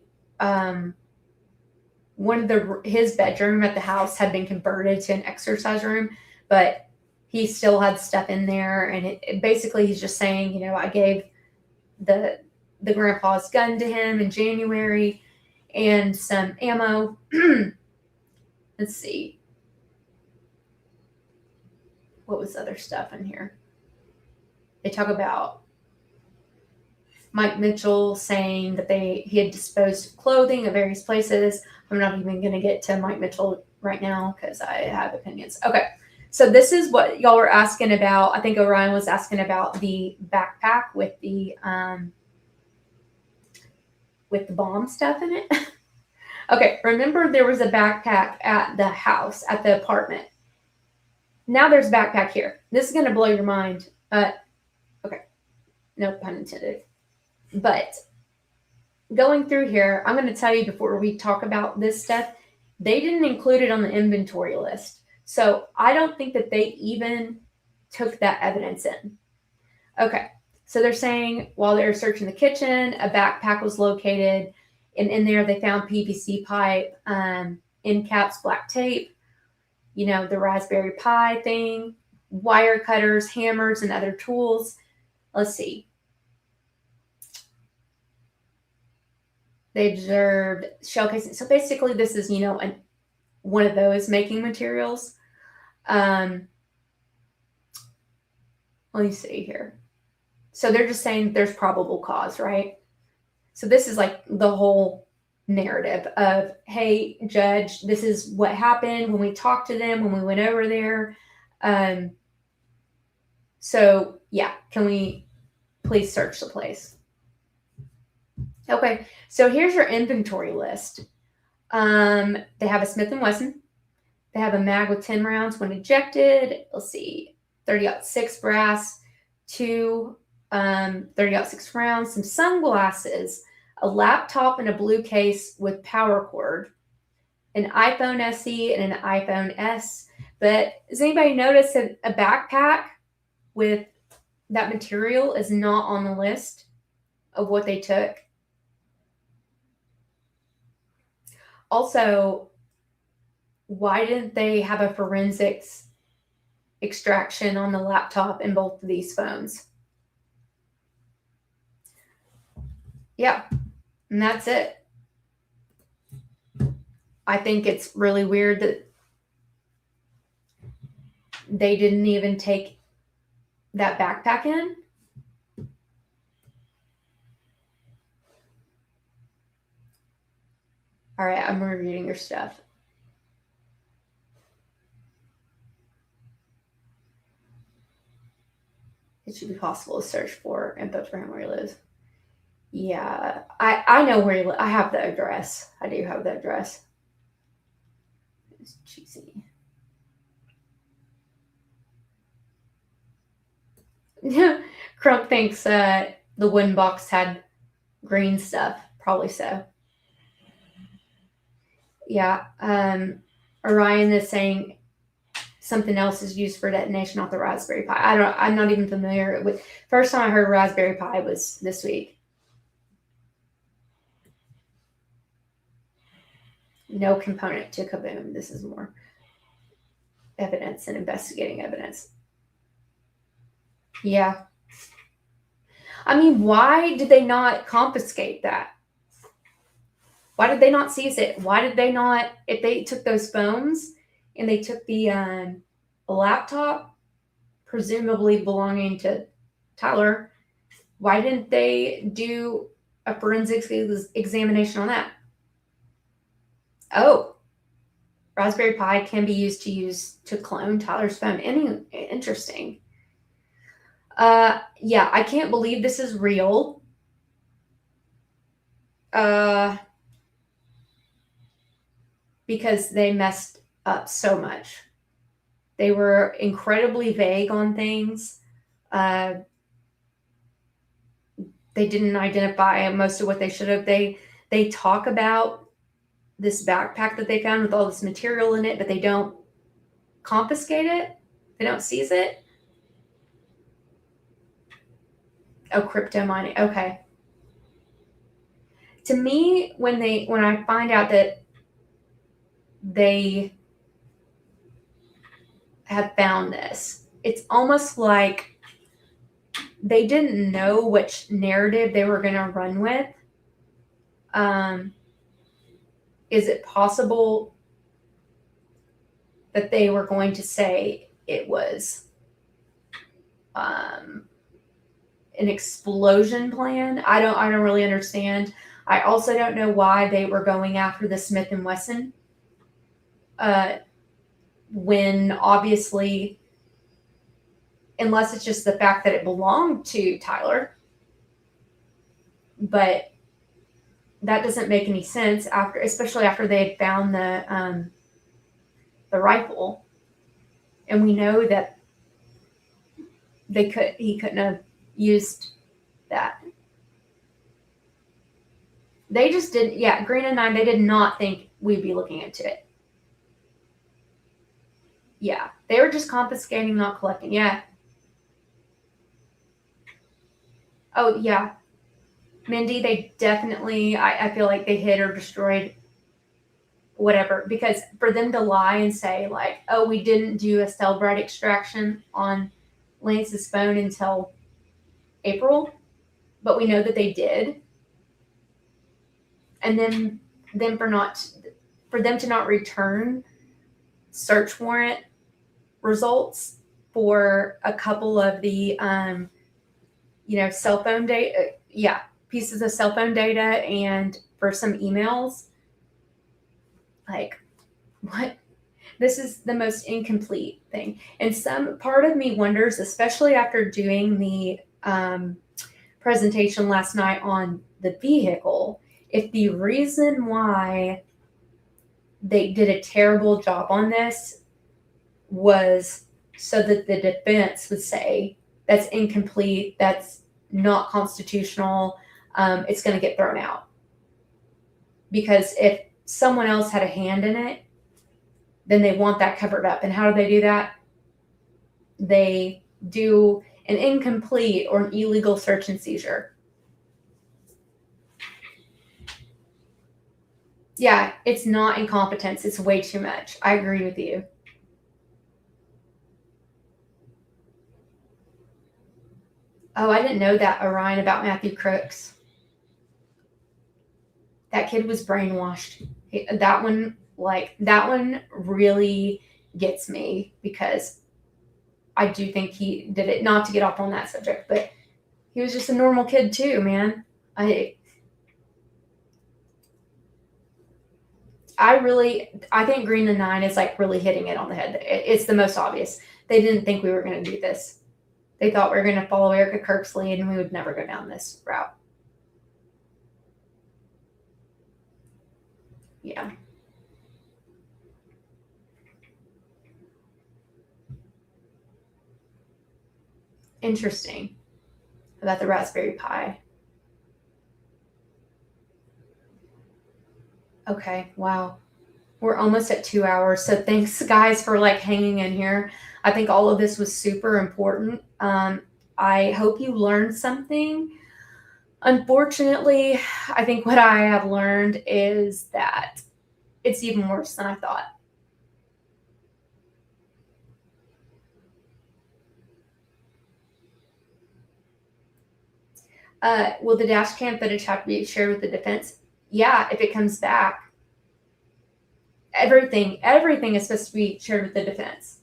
his bedroom at the house had been converted to an exercise room, but he still had stuff in there, and basically he's just saying, I gave the grandpa's gun to him in January and some ammo. Let's see. What was other stuff in here? They talk about Mike Mitchell saying that he had disposed of clothing at various places. I'm not even going to get to Mike Mitchell right now because I have opinions. Okay, so this is what y'all were asking about. I think Orion was asking about the backpack with the bomb stuff in it. Okay, remember there was a backpack at the house, at the apartment. Now there's a backpack here. This is going to blow your mind. Okay, no pun intended. But going through here, I'm going to tell you before we talk about this stuff, they didn't include it on the inventory list. So I don't think that they even took that evidence in. Okay, so they're saying while they were searching the kitchen, a backpack was located, and in there they found PVC pipe, end caps, black tape, the Raspberry Pi thing, wire cutters, hammers, and other tools. Let's see. They observed shell casing. So basically this is, one of those making materials. Let me see here. So they're just saying there's probable cause, right? So this is like the whole narrative of, hey, judge, this is what happened when we talked to them, when we went over there. So yeah, can we please search the place? Okay, so here's your inventory list. They have a Smith & Wesson. They have a mag with 10 rounds when ejected. Let's see, 30-06 brass, 2 30-06 rounds, some sunglasses, a laptop in a blue case with power cord, an iPhone SE and an iPhone S. But does anybody notice that a backpack with that material is not on the list of what they took? Also, why didn't they have a forensics extraction on the laptop in both of these phones? Yeah, and that's it. I think it's really weird that they didn't even take that backpack in. All right, I'm reviewing your stuff. It should be possible to search for info for him where he lives. Yeah, I know where he lives. I have the address. I do have the address. It's cheesy. Crump thinks the wooden box had green stuff. Probably so. Yeah. Orion is saying something else is used for detonation off the Raspberry Pi. I'm not even familiar with. First time I heard Raspberry Pi was this week. no component to Kaboom. This is more evidence and investigating evidence. Yeah. I mean, why did they not confiscate that? Why did they not seize it? Why did they not, if they took those phones and they took the laptop, presumably belonging to Tyler, why didn't they do a forensics examination on that? Oh, Raspberry Pi can be used to clone Tyler's phone. Interesting. Yeah, I can't believe this is real. Because they messed up so much. They were incredibly vague on things. They didn't identify most of what they should have. They talk about this backpack that they found with all this material in it, but they don't confiscate it. They don't seize it. Oh, crypto mining. Okay. To me, when I find out that they have found this, it's almost like they didn't know which narrative they were going to run with. Is it possible that they were going to say it was an explosion plan? I don't really understand. I also don't know why they were going after the Smith and Wesson when obviously, unless it's just the fact that it belonged to Tyler, but that doesn't make any sense especially after they had found the rifle, and we know that he couldn't have used that. They just didn't. Yeah, Green and 9. They did not think we'd be looking into it. Yeah, they were just confiscating, not collecting. Yeah. Oh yeah, Mindy. They definitely. I feel like they hid or destroyed whatever, because for them to lie and say like, oh, we didn't do a Cellbrite extraction on Lance's phone until April, but we know that they did, and then for them to not return search warrant results for a couple of the cell phone data, pieces of cell phone data, and for some emails. Like, what? This is the most incomplete thing. And some part of me wonders, especially after doing the presentation last night on the vehicle, if the reason why they did a terrible job on this was so that the defense would say that's incomplete, that's not constitutional, it's going to get thrown out. Because if someone else had a hand in it, then they want that covered up. And how do they do that? They do an incomplete or an illegal search and seizure. Yeah, it's not incompetence. It's way too much. I agree with you. Oh, I didn't know that, Orion, about Matthew Crooks. That kid was brainwashed. That one really gets me, because I do think he did it, not to get off on that subject, but he was just a normal kid too, man. I think Green and 9 is like really hitting it on the head. It's the most obvious. They didn't think we were going to do this. They thought we were going to follow Erica Kirk's lead, and we would never go down this route. Yeah. Interesting about the Raspberry Pi. Okay, wow. We're almost at 2 hours. So thanks, guys, for like hanging in here. I think all of this was super important. I hope you learned something. Unfortunately, I think what I have learned is that It's even worse than I thought. Will the dash cam footage have to be shared with the defense? Yeah, if it comes back. Everything is supposed to be shared with the defense.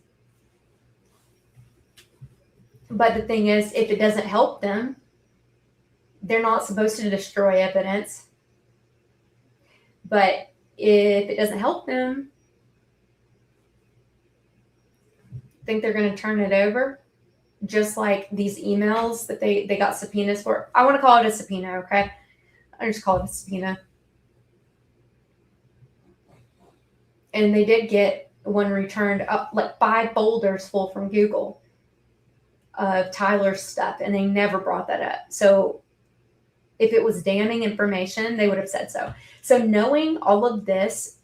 But the thing is, if it doesn't help them, they're not supposed to destroy evidence. But if it doesn't help them, think they're going to turn it over? Just like these emails that they got subpoenas for. I want to call it a subpoena, okay? I just call it a subpoena. And they did get one returned up like 5 folders full from Google of Tyler's stuff, and they never brought that up. So if it was damning information, they would have said so. So knowing all of this,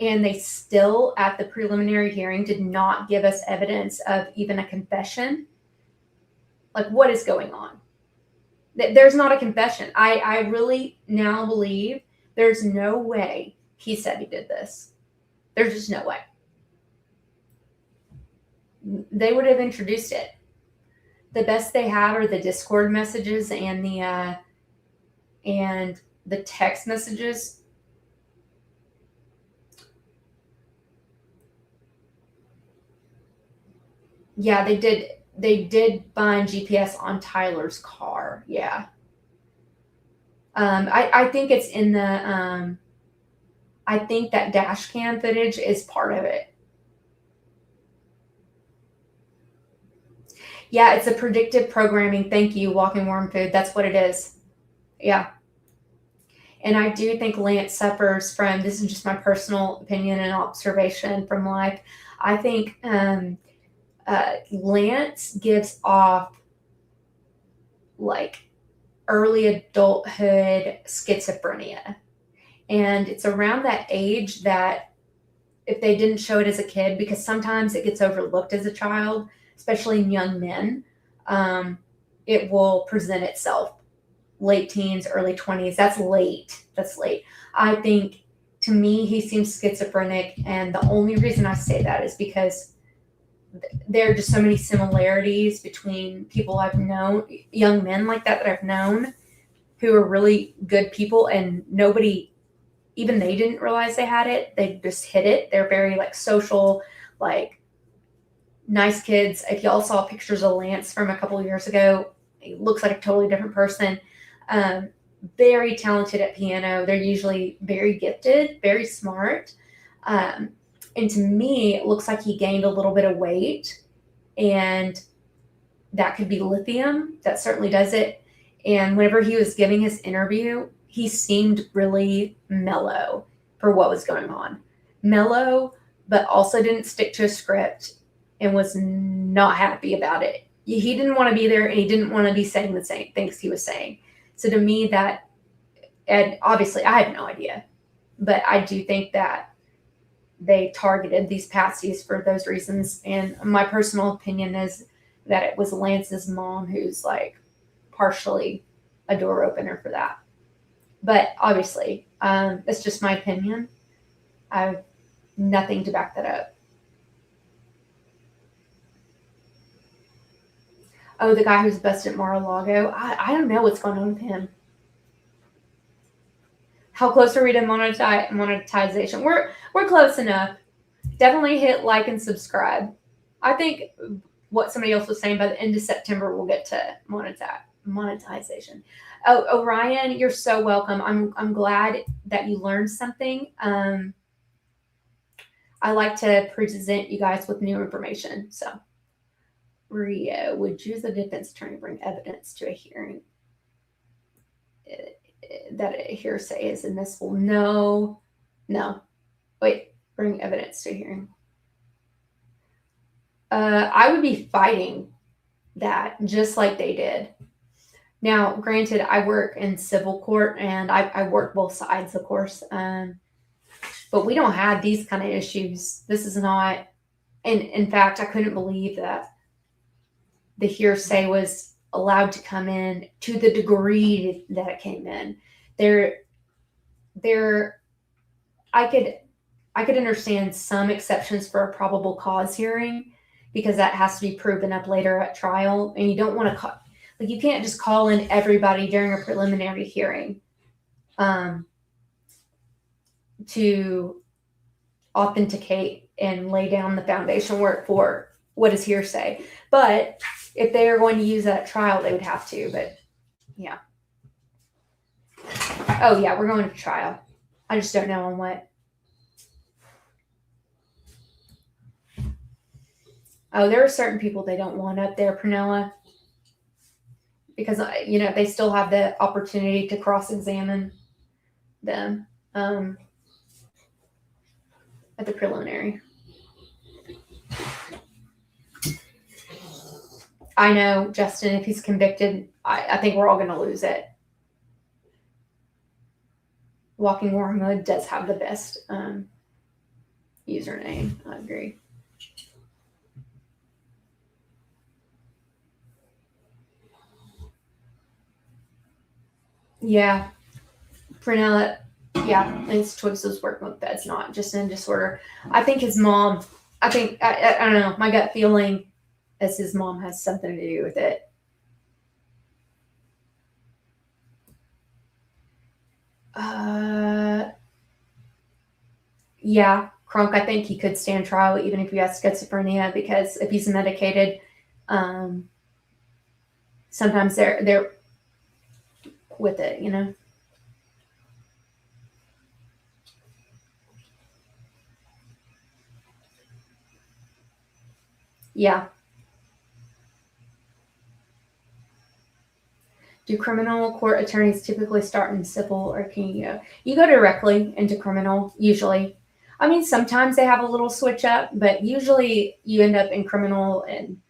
and they still at the preliminary hearing did not give us evidence of even a confession. Like, what is going on? There's not a confession. I really now believe there's no way he said he did this. There's just no way. They would have introduced it. The best they have are the Discord messages and the text messages. Yeah, they did find GPS on Tyler's car. Yeah. I think it's in the I think that dash cam footage is part of it. Yeah, it's a predictive programming. Thank you, Walking Warm Food. That's what it is. Yeah. And I do think Lance suffers from, this is just my personal opinion and observation from life. I think Lance gives off like early adulthood schizophrenia. And it's around that age that if they didn't show it as a kid, because sometimes it gets overlooked as a child, especially in young men, it will present itself late teens, early 20s. That's late. I think, to me, he seems schizophrenic. And the only reason I say that is because there are just so many similarities between people I've known, young men like that I've known, who are really good people, and nobody, even they didn't realize they had it. They just hid it. They're very like social, like nice kids. If y'all saw pictures of Lance from a couple of years ago, he looks like a totally different person. Very talented at piano. They're usually very gifted, very smart. And to me, it looks like he gained a little bit of weight, and that could be lithium. That certainly does it. And whenever he was giving his interview, he seemed really mellow for what was going on. Mellow, but also didn't stick to a script and was not happy about it. He didn't want to be there, and he didn't want to be saying the same things he was saying. So to me, that, and obviously I have no idea, but I do think that they targeted these patsies for those reasons. And my personal opinion is that it was Lance's mom who's like partially a door opener for that. But obviously, it's just my opinion. I have nothing to back that up. Oh, the guy who's busted at Mar-a-Lago. I don't know what's going on with him. How close are we to monetization? We're close enough. Definitely hit like and subscribe. I think what somebody else was saying, by the end of September, we'll get to monetization. Oh, Orion, you're so welcome. I'm glad that you learned something. I like to present you guys with new information. So, Rio, would you, as a defense attorney, bring evidence to a hearing that a hearsay is admissible? No. Wait, bring evidence to a hearing. I would be fighting that just like they did. Now, granted, I work in civil court, and I work both sides, of course. But we don't have these kind of issues. This is not, and in fact, I couldn't believe that the hearsay was allowed to come in to the degree that it came in. There I could understand some exceptions for a probable cause hearing because that has to be proven up later at trial, and you don't want to call, like, you can't just call in everybody during a preliminary hearing to authenticate and lay down the foundation work for what is hearsay. But if they are going to use that at trial, they would have to. But yeah. Oh yeah, we're going to trial. I just don't know on what. Oh, there are certain people they don't want up there, Prunella, because they still have the opportunity to cross-examine them at the preliminary. I know, Justin, if he's convicted, I think we're all going to lose it. Walking Wormwood does have the best username. I agree. Yeah. Prunella, yeah, his choices working with Bed's not just in disorder. I think his mom, I don't know, my gut feeling is his mom has something to do with it. Yeah, Kronk, I think he could stand trial even if he has schizophrenia, because if he's medicated, sometimes they're with it, Yeah. Do criminal court attorneys typically start in civil, or can you go directly into criminal usually? I mean, sometimes they have a little switch up, but usually you end up in criminal and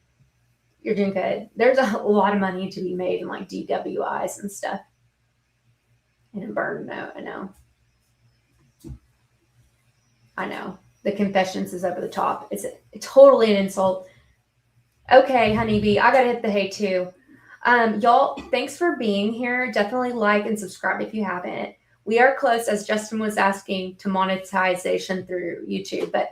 you're doing good. There's a lot of money to be made in like DWIs and stuff. And in burn, no, I know. The confessions is over the top. It's totally an insult. Okay, honeybee, I gotta hit the hay too. Y'all, thanks for being here. Definitely like and subscribe if you haven't. We are close, as Justin was asking, to monetization through YouTube. But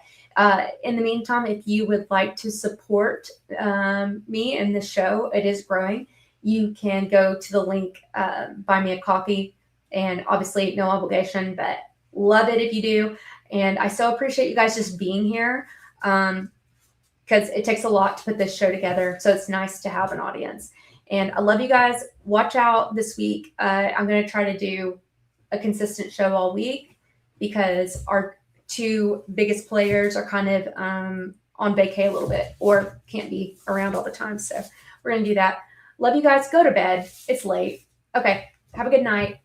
in the meantime, if you would like to support me and the show, it is growing. You can go to the link, buy me a coffee, and obviously no obligation, but love it if you do. And I so appreciate you guys just being here, because it takes a lot to put this show together. So it's nice to have an audience. And I love you guys. Watch out this week. I'm going to try to do a consistent show all week because our two biggest players are kind of on vacay a little bit or can't be around all the time. So we're going to do that. Love you guys. Go to bed. It's late. Okay. Have a good night.